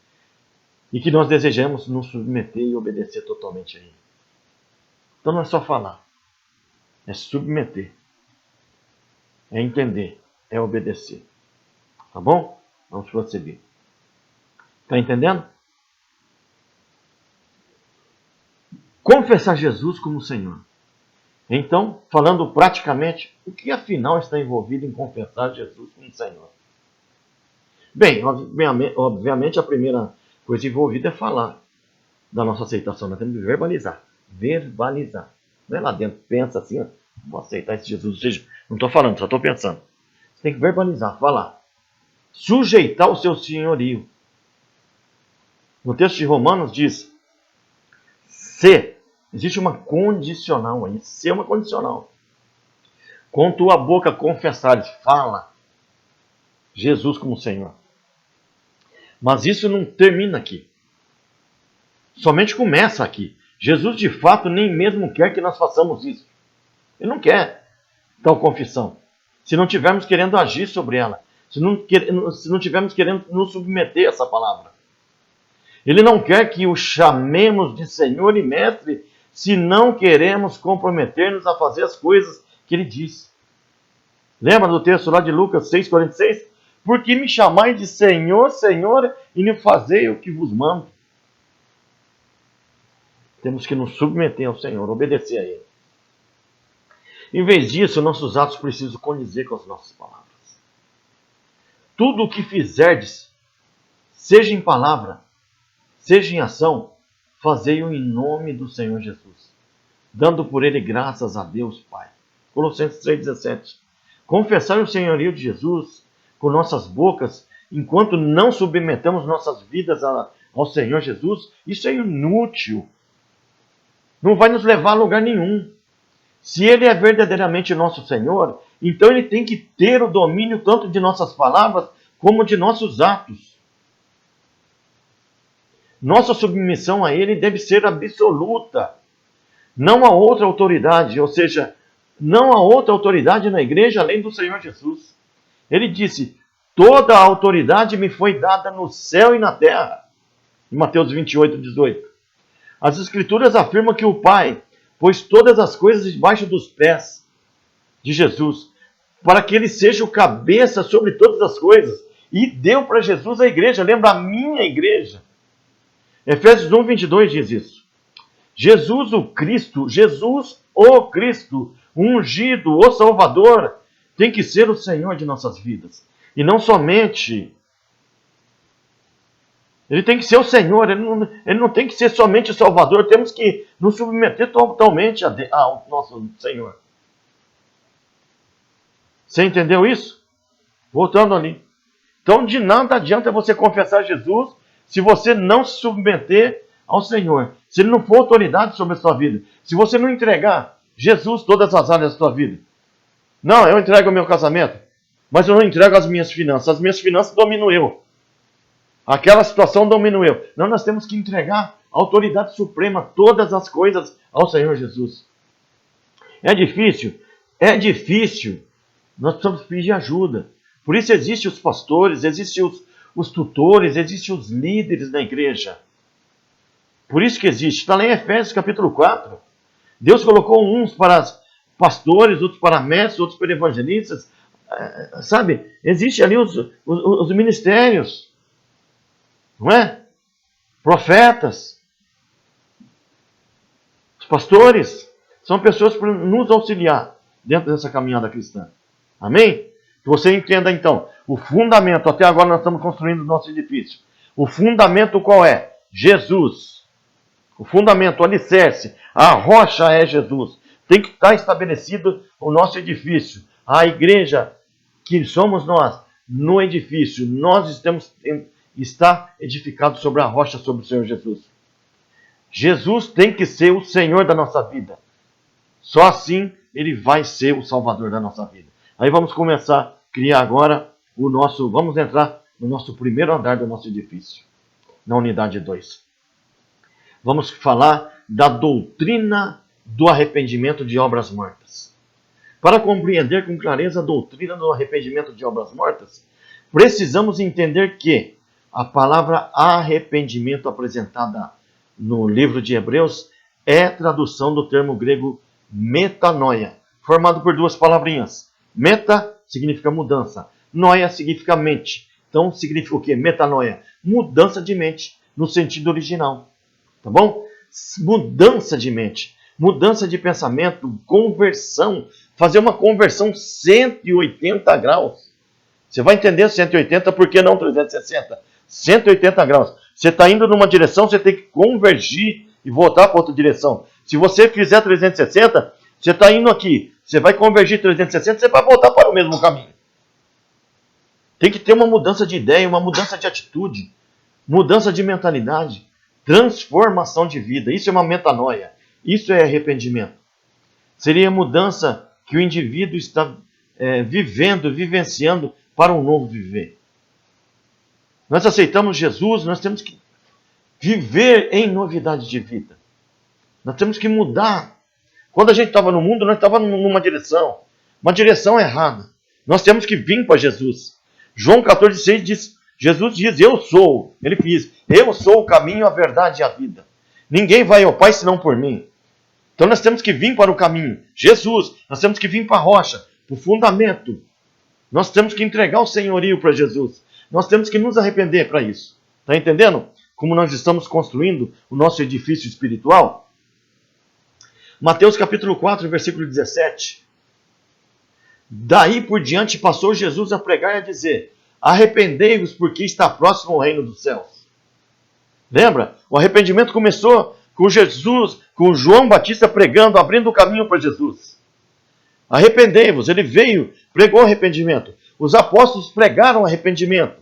E que nós desejamos nos submeter e obedecer totalmente a Ele. Então não é só falar, é submeter, é entender, é obedecer. Tá bom? Vamos prosseguir. Está entendendo? Confessar Jesus como Senhor. Então, falando praticamente, o que afinal está envolvido em confessar Jesus como Senhor? Bem, obviamente a primeira coisa envolvida é falar da nossa aceitação. Nós temos que verbalizar. Verbalizar. Não é lá dentro, pensa assim, ó, vou aceitar esse Jesus. Ou seja, não estou falando, só estou pensando. Você tem que verbalizar, falar. Sujeitar o seu senhorio. No texto de Romanos diz, se, existe uma condicional aí, se é uma condicional. Com tua boca confessares, fala Jesus como Senhor. Mas isso não termina aqui. Somente começa aqui. Jesus, de fato, nem mesmo quer que nós façamos isso. Ele não quer tal confissão. Se não tivermos querendo agir sobre ela. Se não tivermos querendo nos submeter a essa palavra. Ele não quer que o chamemos de Senhor e Mestre se não queremos comprometer-nos a fazer as coisas que Ele diz. Lembra do texto lá de Lucas 6,46? Por que me chamais de Senhor, Senhor, e não fazei o que vos mando? Temos que nos submeter ao Senhor, obedecer a Ele. Em vez disso, nossos atos precisam condizer com as nossas palavras. Tudo o que fizerdes, seja em palavra, seja em ação, fazei-o em nome do Senhor Jesus, dando por Ele graças a Deus Pai. Colossenses 3,17. Confessar o senhorio de Jesus com nossas bocas, enquanto não submetemos nossas vidas ao Senhor Jesus, isso é inútil. Não vai nos levar a lugar nenhum. Se Ele é verdadeiramente nosso Senhor, então Ele tem que ter o domínio tanto de nossas palavras como de nossos atos. Nossa submissão a Ele deve ser absoluta. Não há outra autoridade, ou seja, não há outra autoridade na igreja além do Senhor Jesus. Ele disse, toda a autoridade me foi dada no céu e na terra. Em Mateus 28,18. As Escrituras afirmam que o Pai pôs todas as coisas debaixo dos pés de Jesus, para que Ele seja o cabeça sobre todas as coisas. E deu para Jesus a igreja, lembra a minha igreja. Efésios 1,22 diz isso. Jesus o Cristo, o ungido, o Salvador, tem que ser o Senhor de nossas vidas. E não somente... Ele tem que ser o Senhor, ele não tem que ser somente o Salvador, temos que nos submeter totalmente ao nosso Senhor. Você entendeu isso? Voltando ali. Então, de nada adianta você confessar Jesus se você não se submeter ao Senhor. Se Ele não for autoridade sobre a sua vida. Se você não entregar Jesus todas as áreas da sua vida. Não, eu entrego o meu casamento, mas eu não entrego as minhas finanças. As minhas finanças domino eu. Aquela situação domino eu. Não, nós temos que entregar a autoridade suprema, todas as coisas ao Senhor Jesus. É difícil? É difícil. Nós precisamos pedir ajuda. Por isso existem os pastores, existem os tutores, existem os líderes da igreja. Por isso que existe. Está lá em Efésios capítulo 4. Deus colocou uns para pastores, outros para mestres, outros para evangelistas. Sabe? Existem ali os ministérios. Não é? Profetas. Os pastores são pessoas para nos auxiliar dentro dessa caminhada cristã. Amém? Que você entenda então, o fundamento, até agora nós estamos construindo o nosso edifício. O fundamento qual é? Jesus. O fundamento, o alicerce, a rocha é Jesus. Tem que estar estabelecido o nosso edifício. A igreja que somos nós, no edifício, está edificado sobre a rocha, sobre o Senhor Jesus. Jesus tem que ser o Senhor da nossa vida. Só assim ele vai ser o Salvador da nossa vida. Aí vamos começar a criar agora vamos entrar no nosso primeiro andar do nosso edifício, na unidade 2. Vamos falar da doutrina do arrependimento de obras mortas. Para compreender com clareza a doutrina do arrependimento de obras mortas, precisamos entender que a palavra arrependimento apresentada no livro de Hebreus é tradução do termo grego metanoia, formado por duas palavrinhas. Meta significa mudança, noia significa mente. Então significa o quê? Metanoia, mudança de mente, no sentido original. Tá bom? Mudança de mente, mudança de pensamento, conversão, fazer uma conversão 180 graus. Você vai entender 180, por que não 360? 180 graus. Você está indo numa direção, você tem que convergir e voltar para outra direção. Se você fizer 360, você está indo aqui, você vai convergir 360, você vai voltar para o mesmo caminho. Tem que ter uma mudança de ideia, uma mudança de atitude, mudança de mentalidade, transformação de vida. Isso é uma metanoia. Isso é arrependimento. Seria a mudança que o indivíduo está vivenciando para um novo viver. Nós aceitamos Jesus, nós temos que viver em novidade de vida. Nós temos que mudar. Quando a gente estava no mundo, nós estávamos numa direção. Uma direção errada. Nós temos que vir para Jesus. João 14,6 diz, Jesus diz, eu sou. Ele diz, eu sou o caminho, a verdade e a vida. Ninguém vai ao Pai senão por mim. Então nós temos que vir para o caminho. Jesus, nós temos que vir para a rocha, para o fundamento. Nós temos que entregar o senhorio para Jesus. Nós temos que nos arrepender para isso. Está entendendo? Como nós estamos construindo o nosso edifício espiritual? Mateus capítulo 4, versículo 17. Daí por diante passou Jesus a pregar e a dizer, arrependei-vos porque está próximo o reino dos céus. Lembra? O arrependimento começou com Jesus, com João Batista pregando, abrindo o caminho para Jesus. Arrependei-vos, ele veio, pregou arrependimento. Os apóstolos pregaram arrependimento.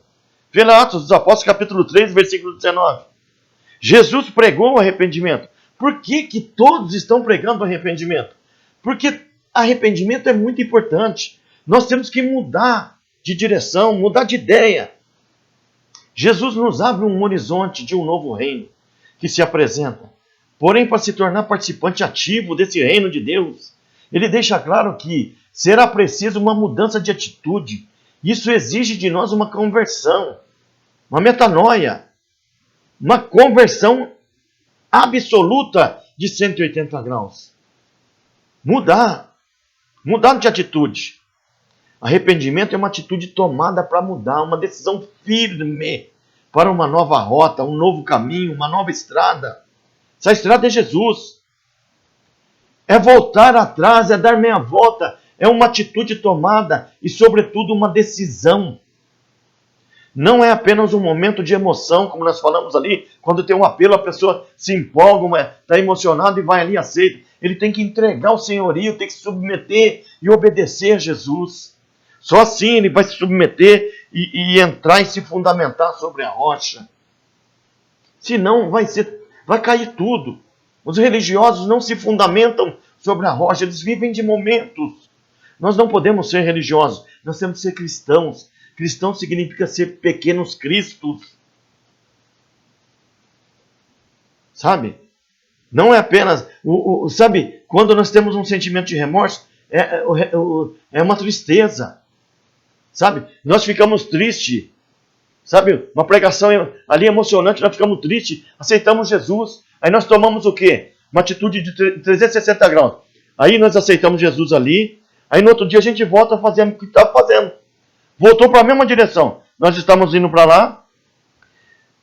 Vê Atos dos Apóstolos, capítulo 3, versículo 19. Jesus pregou o arrependimento. Por que que todos estão pregando arrependimento? Porque arrependimento é muito importante. Nós temos que mudar de direção, mudar de ideia. Jesus nos abre um horizonte de um novo reino que se apresenta. Porém, para se tornar participante ativo desse reino de Deus, ele deixa claro que será preciso uma mudança de atitude. Isso exige de nós uma conversão, uma metanoia, uma conversão absoluta de 180 graus. Mudar de atitude. Arrependimento é uma atitude tomada para mudar, uma decisão firme para uma nova rota, um novo caminho, uma nova estrada. Essa estrada é Jesus. É voltar atrás, é dar meia volta, é uma atitude tomada e, sobretudo, uma decisão. Não é apenas um momento de emoção, como nós falamos ali, quando tem um apelo, a pessoa se empolga, está emocionada e vai ali e aceita. Ele tem que entregar o senhorio, tem que se submeter e obedecer a Jesus. Só assim ele vai se submeter e entrar e se fundamentar sobre a rocha. Senão vai cair tudo. Os religiosos não se fundamentam sobre a rocha, eles vivem de momentos. Nós não podemos ser religiosos, nós temos que ser cristãos. Cristão significa ser pequenos cristos. Sabe? Não é apenas... sabe, quando nós temos um sentimento de remorso, é uma tristeza. Sabe? Nós ficamos tristes. Sabe? Uma pregação ali emocionante, nós ficamos tristes, aceitamos Jesus. Aí nós tomamos o quê? Uma atitude de 360 graus. Aí nós aceitamos Jesus ali. Aí no outro dia a gente volta a fazer o que estava fazendo. Voltou para a mesma direção. Nós estamos indo para lá.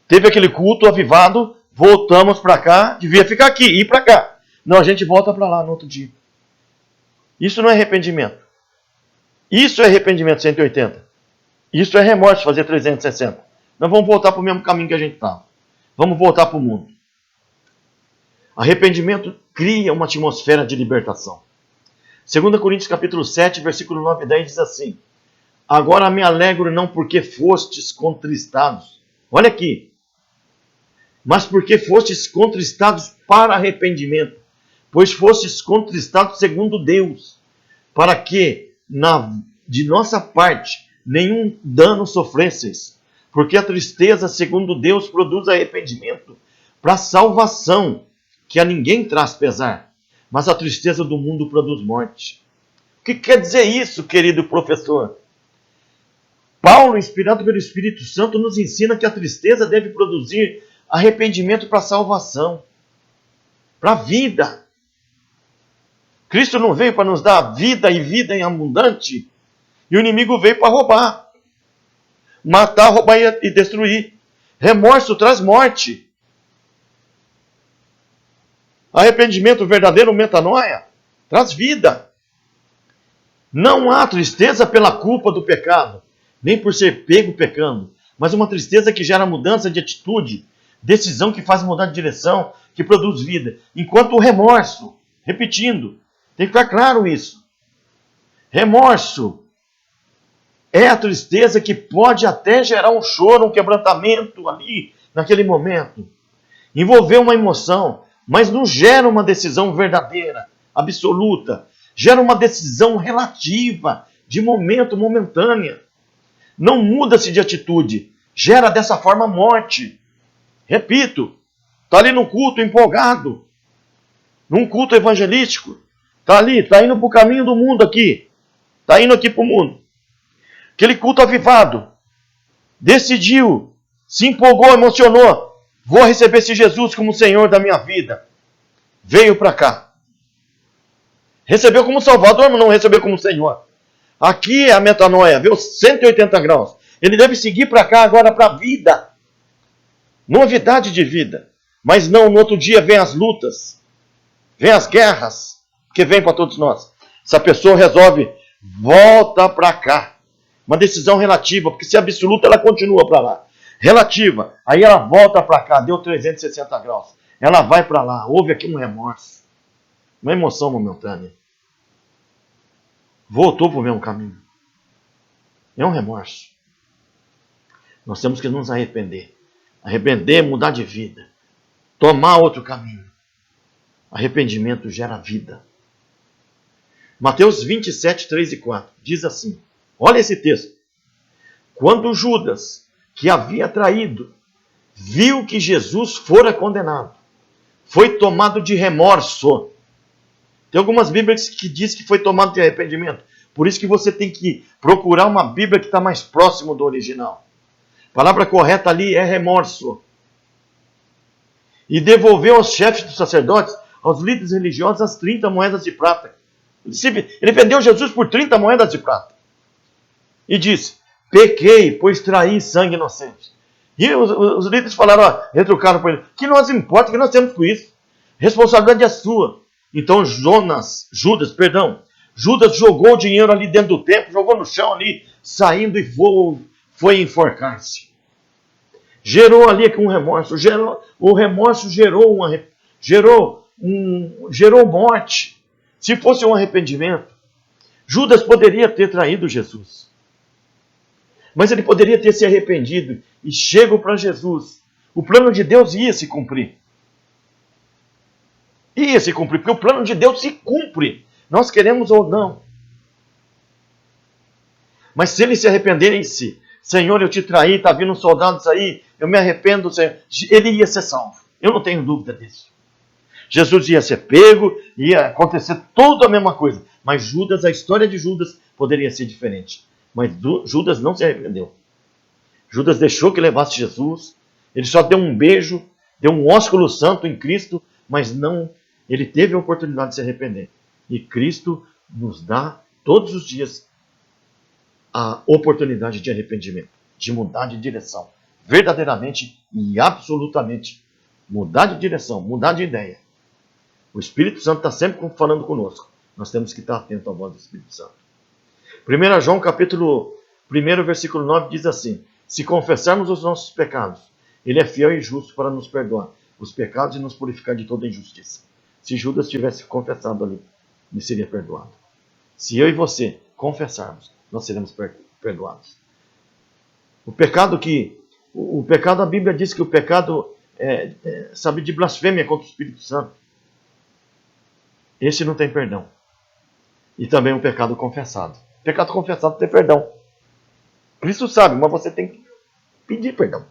Teve aquele culto avivado. Voltamos para cá. Devia ficar aqui, ir para cá. Não, a gente volta para lá no outro dia. Isso não é arrependimento. Isso é arrependimento 180. Isso é remorso, fazer 360. Nós vamos voltar para o mesmo caminho que a gente estava. Vamos voltar para o mundo. Arrependimento cria uma atmosfera de libertação. 2 Coríntios capítulo 7, versículo 9 e 10 diz assim: agora me alegro não porque fostes contristados. Olha aqui. Mas porque fostes contristados para arrependimento. Pois fostes contristados segundo Deus. Para que, de nossa parte, nenhum dano sofresseis. Porque a tristeza segundo Deus produz arrependimento para salvação, que a ninguém traz pesar. Mas a tristeza do mundo produz morte. O que quer dizer isso, querido professor? Paulo, inspirado pelo Espírito Santo, nos ensina que a tristeza deve produzir arrependimento para salvação, para a vida. Cristo não veio para nos dar vida e vida em abundante, e o inimigo veio para roubar, matar, roubar e destruir. Remorso traz morte. Arrependimento verdadeiro, metanoia, traz vida. Não há tristeza pela culpa do pecado, nem por ser pego pecando, mas uma tristeza que gera mudança de atitude, decisão que faz mudar de direção, que produz vida. Enquanto o remorso, repetindo, tem que ficar claro isso. Remorso é a tristeza que pode até gerar um choro, um quebrantamento ali, naquele momento. Envolver uma emoção, mas não gera uma decisão verdadeira, absoluta. Gera uma decisão relativa, de momento, momentânea. Não muda-se de atitude. Gera dessa forma morte. Repito, está ali no culto empolgado, num culto evangelístico, está ali, está indo para o caminho do mundo aqui, está indo aqui para o mundo. Aquele culto avivado, decidiu, se empolgou, emocionou, vou receber esse Jesus como Senhor da minha vida. Veio para cá. Recebeu como Salvador, mas não recebeu como Senhor. Aqui é a metanoia, viu? 180 graus. Ele deve seguir para cá agora para a vida. Novidade de vida. Mas não, no outro dia vem as lutas, vem as guerras, que vem para todos nós. Essa pessoa resolve, volta para cá. Uma decisão relativa, porque se é absoluta, ela continua para lá. Relativa, aí ela volta para cá, deu 360 graus. Ela vai para lá, houve aqui um remorso, uma emoção momentânea. Voltou para o mesmo caminho. É um remorso. Nós temos que nos arrepender. Arrepender, mudar de vida. Tomar outro caminho. Arrependimento gera vida. Mateus 27, 3 e 4 diz assim. Olha esse texto. Quando Judas, que havia traído, viu que Jesus fora condenado, foi tomado de remorso. Tem algumas Bíblias que diz que foi tomado de arrependimento. Por isso que você tem que procurar uma Bíblia que está mais próximo do original. A palavra correta ali é remorso. E devolveu aos chefes dos sacerdotes, aos líderes religiosos, as 30 moedas de prata. Ele vendeu Jesus por 30 moedas de prata. E disse, pequei, pois traí sangue inocente. E os líderes falaram, retrucaram para ele, que nós importa, que nós temos com isso. Responsabilidade é sua. Então Judas jogou o dinheiro ali dentro do templo, jogou no chão ali, saindo e foi enforcar-se. Gerou ali com remorso. O remorso gerou morte. Se fosse um arrependimento, Judas poderia ter traído Jesus. Mas ele poderia ter se arrependido e chego para Jesus. O plano de Deus ia se cumprir. Ia se cumprir, porque o plano de Deus se cumpre. Nós queremos ou não. Mas se ele se arrependerem-se, Senhor, eu te traí, está vindo soldados aí, eu me arrependo, Senhor. Ele ia ser salvo. Eu não tenho dúvida disso. Jesus ia ser pego, ia acontecer tudo a mesma coisa. Mas Judas, a história de Judas poderia ser diferente. Mas Judas não se arrependeu. Judas deixou que levasse Jesus. Ele só deu um beijo, deu um ósculo santo em Cristo, mas não, ele teve a oportunidade de se arrepender. E Cristo nos dá todos os dias a oportunidade de arrependimento, de mudar de direção. Verdadeiramente e absolutamente mudar de direção, mudar de ideia. O Espírito Santo está sempre falando conosco. Nós temos que estar atentos à voz do Espírito Santo. 1 João capítulo 1, versículo 9 diz assim, se confessarmos os nossos pecados, Ele é fiel e justo para nos perdoar os pecados e nos purificar de toda injustiça. Se Judas tivesse confessado ali, ele seria perdoado. Se eu e você confessarmos, nós seremos perdoados. O pecado, a Bíblia diz que o pecado sabe, de blasfêmia contra o Espírito Santo. Esse não tem perdão. E também o pecado confessado. Pecado confessado tem perdão. Cristo sabe, mas você tem que pedir perdão.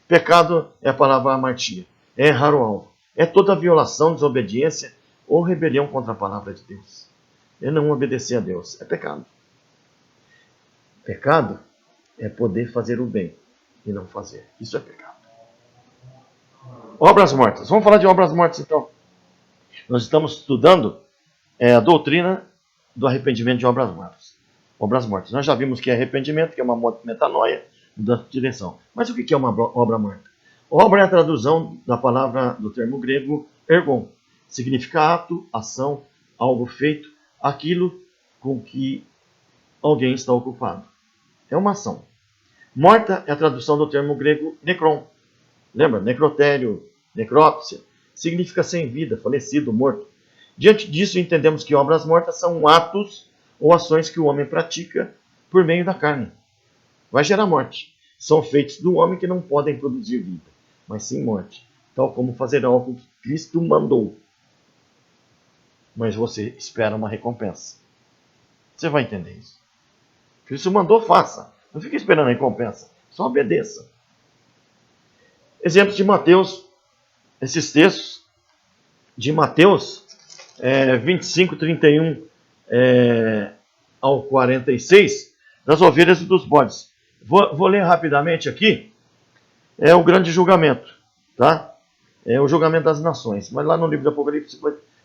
Pecado é a palavra amartia. É errar o alvo. É toda violação, desobediência ou rebelião contra a palavra de Deus. É não obedecer a Deus. É pecado. Pecado é poder fazer o bem e não fazer. Isso é pecado. Obras mortas. Vamos falar de obras mortas então. Nós estamos estudando a doutrina do arrependimento de obras mortas. Obras mortas. Nós já vimos que é arrependimento, que é uma metanoia, mudança de direção. Mas o que é uma obra morta? Obra é a tradução da palavra, do termo grego ergon. Significa ato, ação, algo feito, aquilo com que alguém está ocupado. É uma ação. Morta é a tradução do termo grego necron. Lembra? Necrotério, necrópsia. Significa sem vida, falecido, morto. Diante disso, entendemos que obras mortas são atos ou ações que o homem pratica por meio da carne. Vai gerar morte. São feitos do homem que não podem produzir vida, mas sim morte. Tal como fazer algo que Cristo mandou. Mas você espera uma recompensa. Você vai entender isso. Cristo mandou, faça. Não fique esperando a recompensa. Só obedeça. Exemplos de Mateus. Esses textos de Mateus 25, 31 ao 46, das ovelhas e dos bodes. Vou ler rapidamente aqui. É o grande julgamento. Tá? É o julgamento das nações. Mas lá no livro do Apocalipse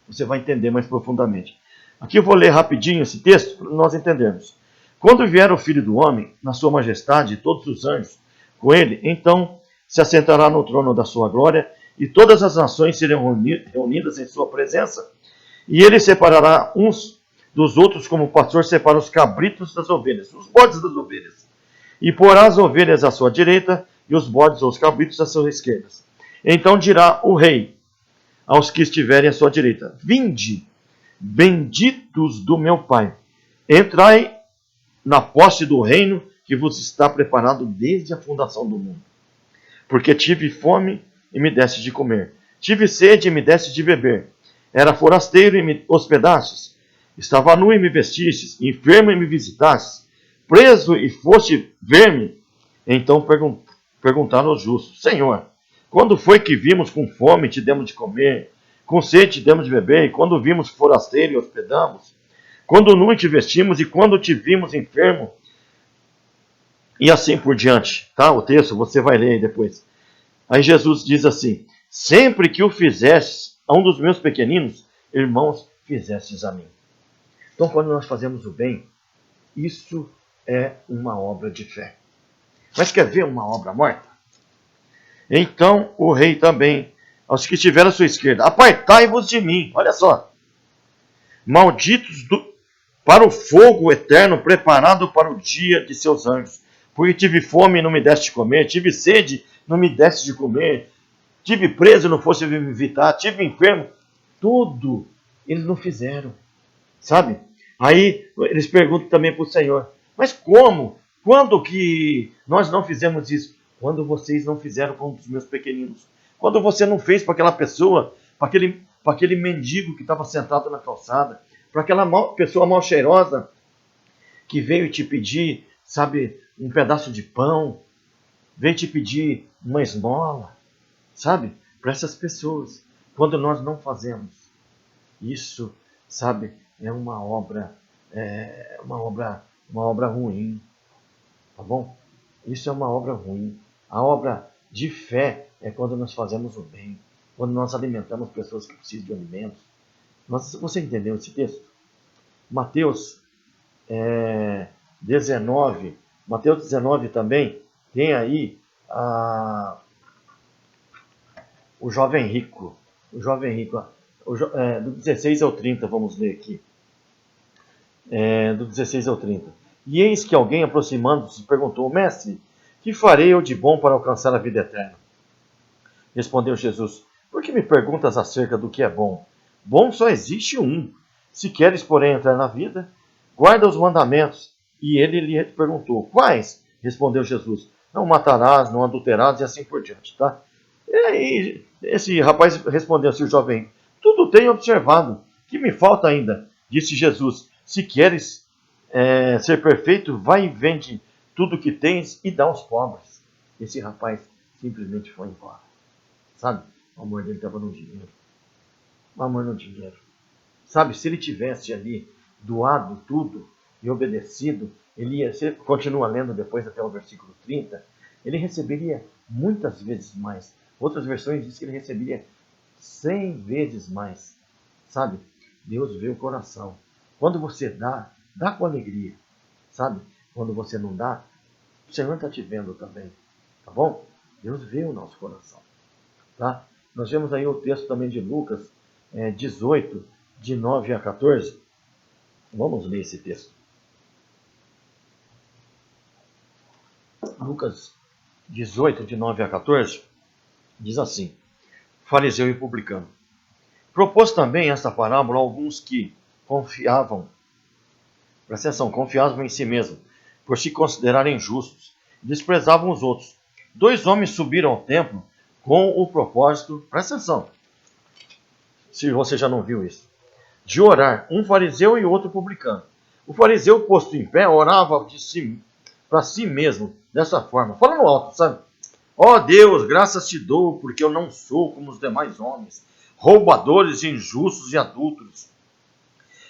você vai entender mais profundamente. Aqui eu vou ler rapidinho esse texto para nós entendermos. Quando vier o Filho do Homem, na sua majestade, e todos os anjos com ele, então se assentará no trono da sua glória, e todas as nações serão reunidas em sua presença, e ele separará uns dos outros como o pastor separa os cabritos das ovelhas, os bodes das ovelhas, e porá as ovelhas à sua direita, e os bodes ou os cabritos à sua esquerda. Então dirá o rei aos que estiverem à sua direita: Vinde, benditos do meu Pai, entrai na posse do reino que vos está preparado desde a fundação do mundo. Porque tive fome e me deste de comer, tive sede e me deste de beber, era forasteiro e me hospedastes, estava nu e me vestistes, enfermo e me visitastes, preso e foste ver-me. Então perguntaram os justos: Senhor, quando foi que vimos com fome e te demos de comer, com sede te demos de beber, e quando vimos forasteiro e hospedamos? Quando nu te vestimos e quando te vimos enfermo? E assim por diante. Tá? O texto você vai ler aí depois. Aí Jesus diz assim: sempre que o fizestes a um dos meus pequeninos, irmãos, fizestes a mim. Então quando nós fazemos o bem, isso é uma obra de fé. Mas quer ver uma obra morta? Então o rei também, aos que estiverem à sua esquerda: apartai-vos de mim. Olha só. Malditos para o fogo eterno preparado para o dia de seus anjos. Porque tive fome e não me deste de comer, tive sede, não me deste de comer, tive preso e não fosse me visitar, tive enfermo. Tudo eles não fizeram, sabe? Aí eles perguntam também para o Senhor: mas como? Quando que nós não fizemos isso? Quando vocês não fizeram com os meus pequeninos. Quando você não fez para aquela pessoa, para aquele mendigo que estava sentado na calçada, para aquela pessoa mal cheirosa que veio te pedir, sabe, um pedaço de pão, veio te pedir uma esmola, sabe, para essas pessoas. Quando nós não fazemos isso, sabe, é uma obra ruim, tá bom? Isso é uma obra ruim. A obra de fé é quando nós fazemos o bem, quando nós alimentamos pessoas que precisam de alimentos. Você entendeu esse texto? Mateus 19. Mateus 19 também tem aí o jovem rico. O jovem rico. Do 16 ao 30, vamos ler aqui. Do 16 ao 30. E eis que alguém, aproximando-se, perguntou: Mestre, que farei eu de bom para alcançar a vida eterna? Respondeu Jesus: Por que me perguntas acerca do que é bom? Bom só existe um. Se queres, porém, entrar na vida, guarda os mandamentos. E ele lhe perguntou: Quais? Respondeu Jesus: Não matarás, não adulterarás e assim por diante, tá? E aí, esse rapaz respondeu assim, o jovem: Tudo tenho observado. Que me falta ainda? Disse Jesus: Se queres ser perfeito, vai e vende tudo que tens e dá aos pobres. Esse rapaz simplesmente foi embora. Sabe? O amor dele estava no dinheiro. O amor no dinheiro. Sabe? Se ele tivesse ali doado tudo e obedecido, ele ia ser, continua lendo depois até o versículo 30, ele receberia muitas vezes mais. Outras versões dizem que ele receberia 100 vezes mais. Sabe? Deus vê o coração. Quando você dá, dá com alegria. Sabe? Quando você não dá, o Senhor está te vendo também. Tá bom? Deus vê o nosso coração. Tá? Nós vemos aí o texto também de Lucas 18, de 9 a 14. Vamos ler esse texto. Lucas 18, de 9 a 14, diz assim: Fariseu e publicano. Propôs também esta parábola a alguns que confiavam, presta atenção, confiavam em si mesmos, por se considerarem justos, e desprezavam os outros. 2 homens subiram ao templo com o propósito, presta atenção, se você já não viu isso, de orar, um fariseu e outro publicano. O fariseu, posto em pé, orava para si mesmo, dessa forma, falando alto, sabe? Ó Deus, graças te dou, porque eu não sou como os demais homens, roubadores, injustos e adúlteros,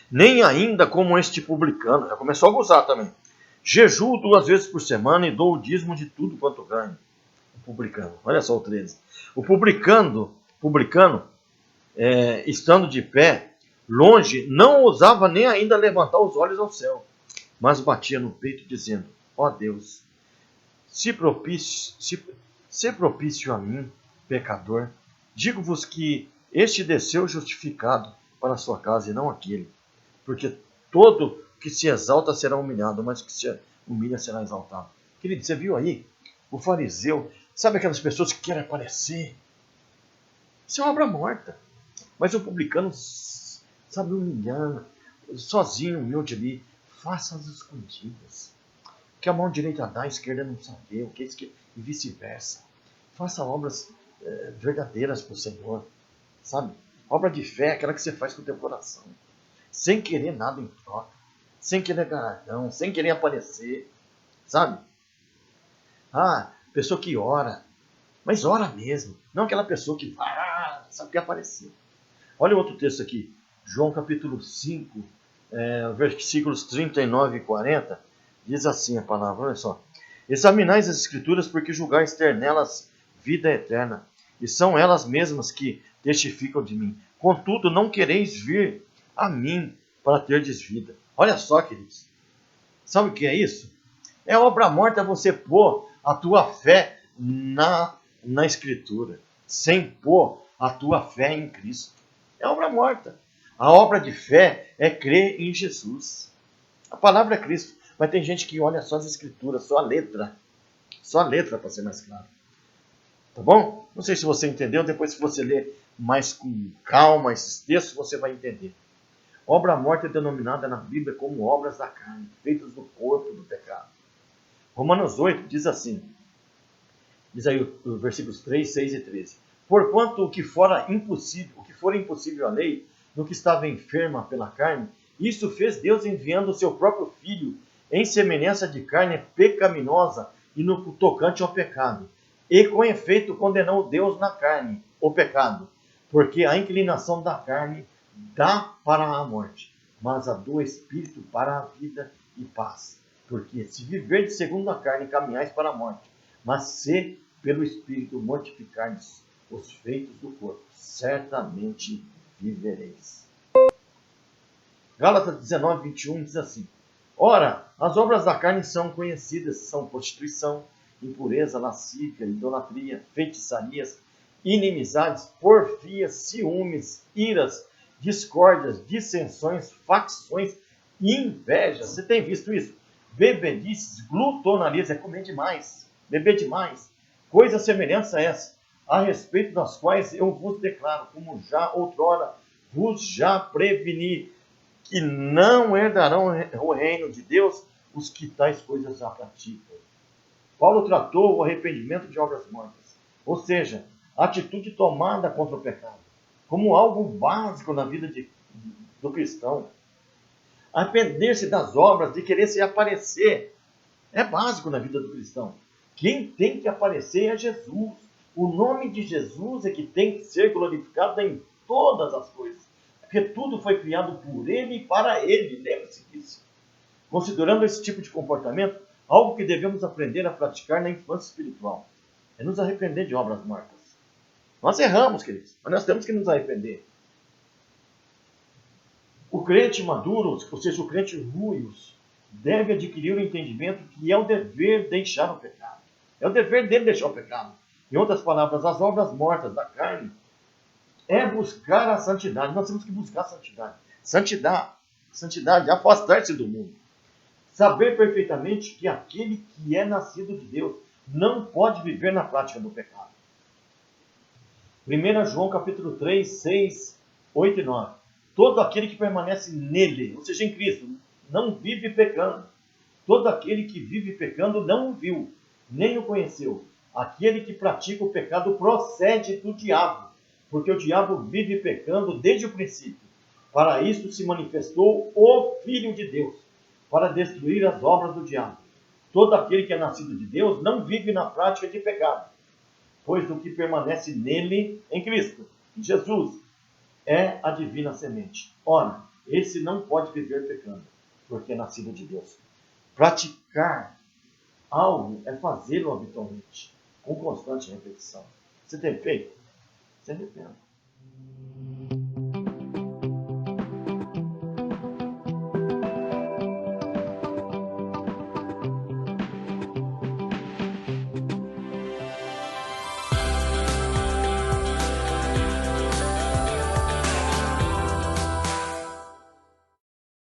nem ainda como este publicano. Já começou a gozar também. Jejuo 2 vezes por semana e dou o dízimo de tudo quanto ganho. O publicano, olha só o 13. O publicano estando de pé, longe, não ousava nem ainda levantar os olhos ao céu, mas batia no peito, dizendo: Ó Deus, se propício a mim, pecador. Digo-vos que este desceu justificado para a sua casa e não aquele. Porque todo que se exalta será humilhado, mas que se humilha será exaltado. Querido, você viu aí? O fariseu, sabe aquelas pessoas que querem aparecer? Isso é uma obra morta. Mas o publicano, sabe, humilhando, sozinho, humilde ali, faça as escondidas. Que a mão direita dá, a esquerda não sabe o que é isso, e vice-versa. Faça obras verdadeiras para o Senhor, sabe? Obra de fé, aquela que você faz com o teu coração, sem querer nada em troca, sem querer galardão, sem querer aparecer, sabe? Pessoa que ora, mas ora mesmo, não aquela pessoa que só quer aparecer. Olha o outro texto aqui, João capítulo 5, versículos 39 e 40, diz assim a palavra, olha só. Examinais as escrituras porque julgais ter nelas vida eterna, e são elas mesmas que testificam de mim. Contudo, não quereis vir a mim para terdes vida. Olha só, queridos. Sabe o que é isso? É obra morta você pôr a tua fé na escritura, sem pôr a tua fé em Cristo. É obra morta. A obra de fé é crer em Jesus. A palavra é Cristo. Mas tem gente que olha só as escrituras, só a letra. Só a letra, para ser mais claro. Tá bom? Não sei se você entendeu. Depois, se você ler mais com calma esses textos, você vai entender. Obra morta é denominada na Bíblia como obras da carne, feitas no corpo do pecado. Romanos 8 diz assim. Diz aí os versículos 3, 6 e 13. Porquanto o que for impossível à lei, no que estava enferma pela carne, isso fez Deus enviando o seu próprio Filho, em semelhança de carne pecaminosa e no tocante ao pecado. E com efeito condenou Deus na carne o pecado, porque a inclinação da carne dá para a morte, mas a do Espírito para a vida e paz. Porque se viverdes segundo a carne, caminhais para a morte, mas se pelo Espírito mortificardes os feitos do corpo, certamente vivereis. Gálatas 19, 21 diz assim: Ora, as obras da carne são conhecidas, são prostituição, impureza, lascívia, idolatria, feitiçarias, inimizades, porfias, ciúmes, iras, discórdias, dissensões, facções, invejas. Você tem visto isso? Bebedices, glutonarias, é comer demais, beber demais. Coisa semelhante a essa, a respeito das quais eu vos declaro, como já outrora vos já preveni, que não herdarão o reino de Deus os que tais coisas já praticam. Paulo tratou o arrependimento de obras mortas, ou seja, a atitude tomada contra o pecado, como algo básico na vida do cristão. Arrepender-se das obras, de querer se aparecer, é básico na vida do cristão. Quem tem que aparecer é Jesus. O nome de Jesus é que tem que ser glorificado em todas as coisas. Porque tudo foi criado por Ele e para Ele. Lembre-se disso. Considerando esse tipo de comportamento, algo que devemos aprender a praticar na infância espiritual é nos arrepender de obras mortas. Nós erramos, queridos, mas nós temos que nos arrepender. O crente maduro, ou seja, o crente ruios, deve adquirir o entendimento que é o dever deixar o pecado. É o dever dele deixar o pecado. Em outras palavras, as obras mortas da carne é buscar a santidade. Nós temos que buscar a santidade. Santidade, afastar-se do mundo. Saber perfeitamente que aquele que é nascido de Deus não pode viver na prática do pecado. 1 João capítulo 3, 6, 8 e 9. Todo aquele que permanece nele, ou seja, em Cristo, não vive pecando. Todo aquele que vive pecando não o viu, nem o conheceu. Aquele que pratica o pecado procede do diabo, porque o diabo vive pecando desde o princípio. Para isto se manifestou o Filho de Deus, para destruir as obras do diabo. Todo aquele que é nascido de Deus não vive na prática de pecado, pois o que permanece nele, em Cristo, em Jesus, é a divina semente. Ora, esse não pode viver pecando, porque é nascido de Deus. Praticar algo é fazê-lo habitualmente, com constante repetição. Você tem feito? Se arrependa.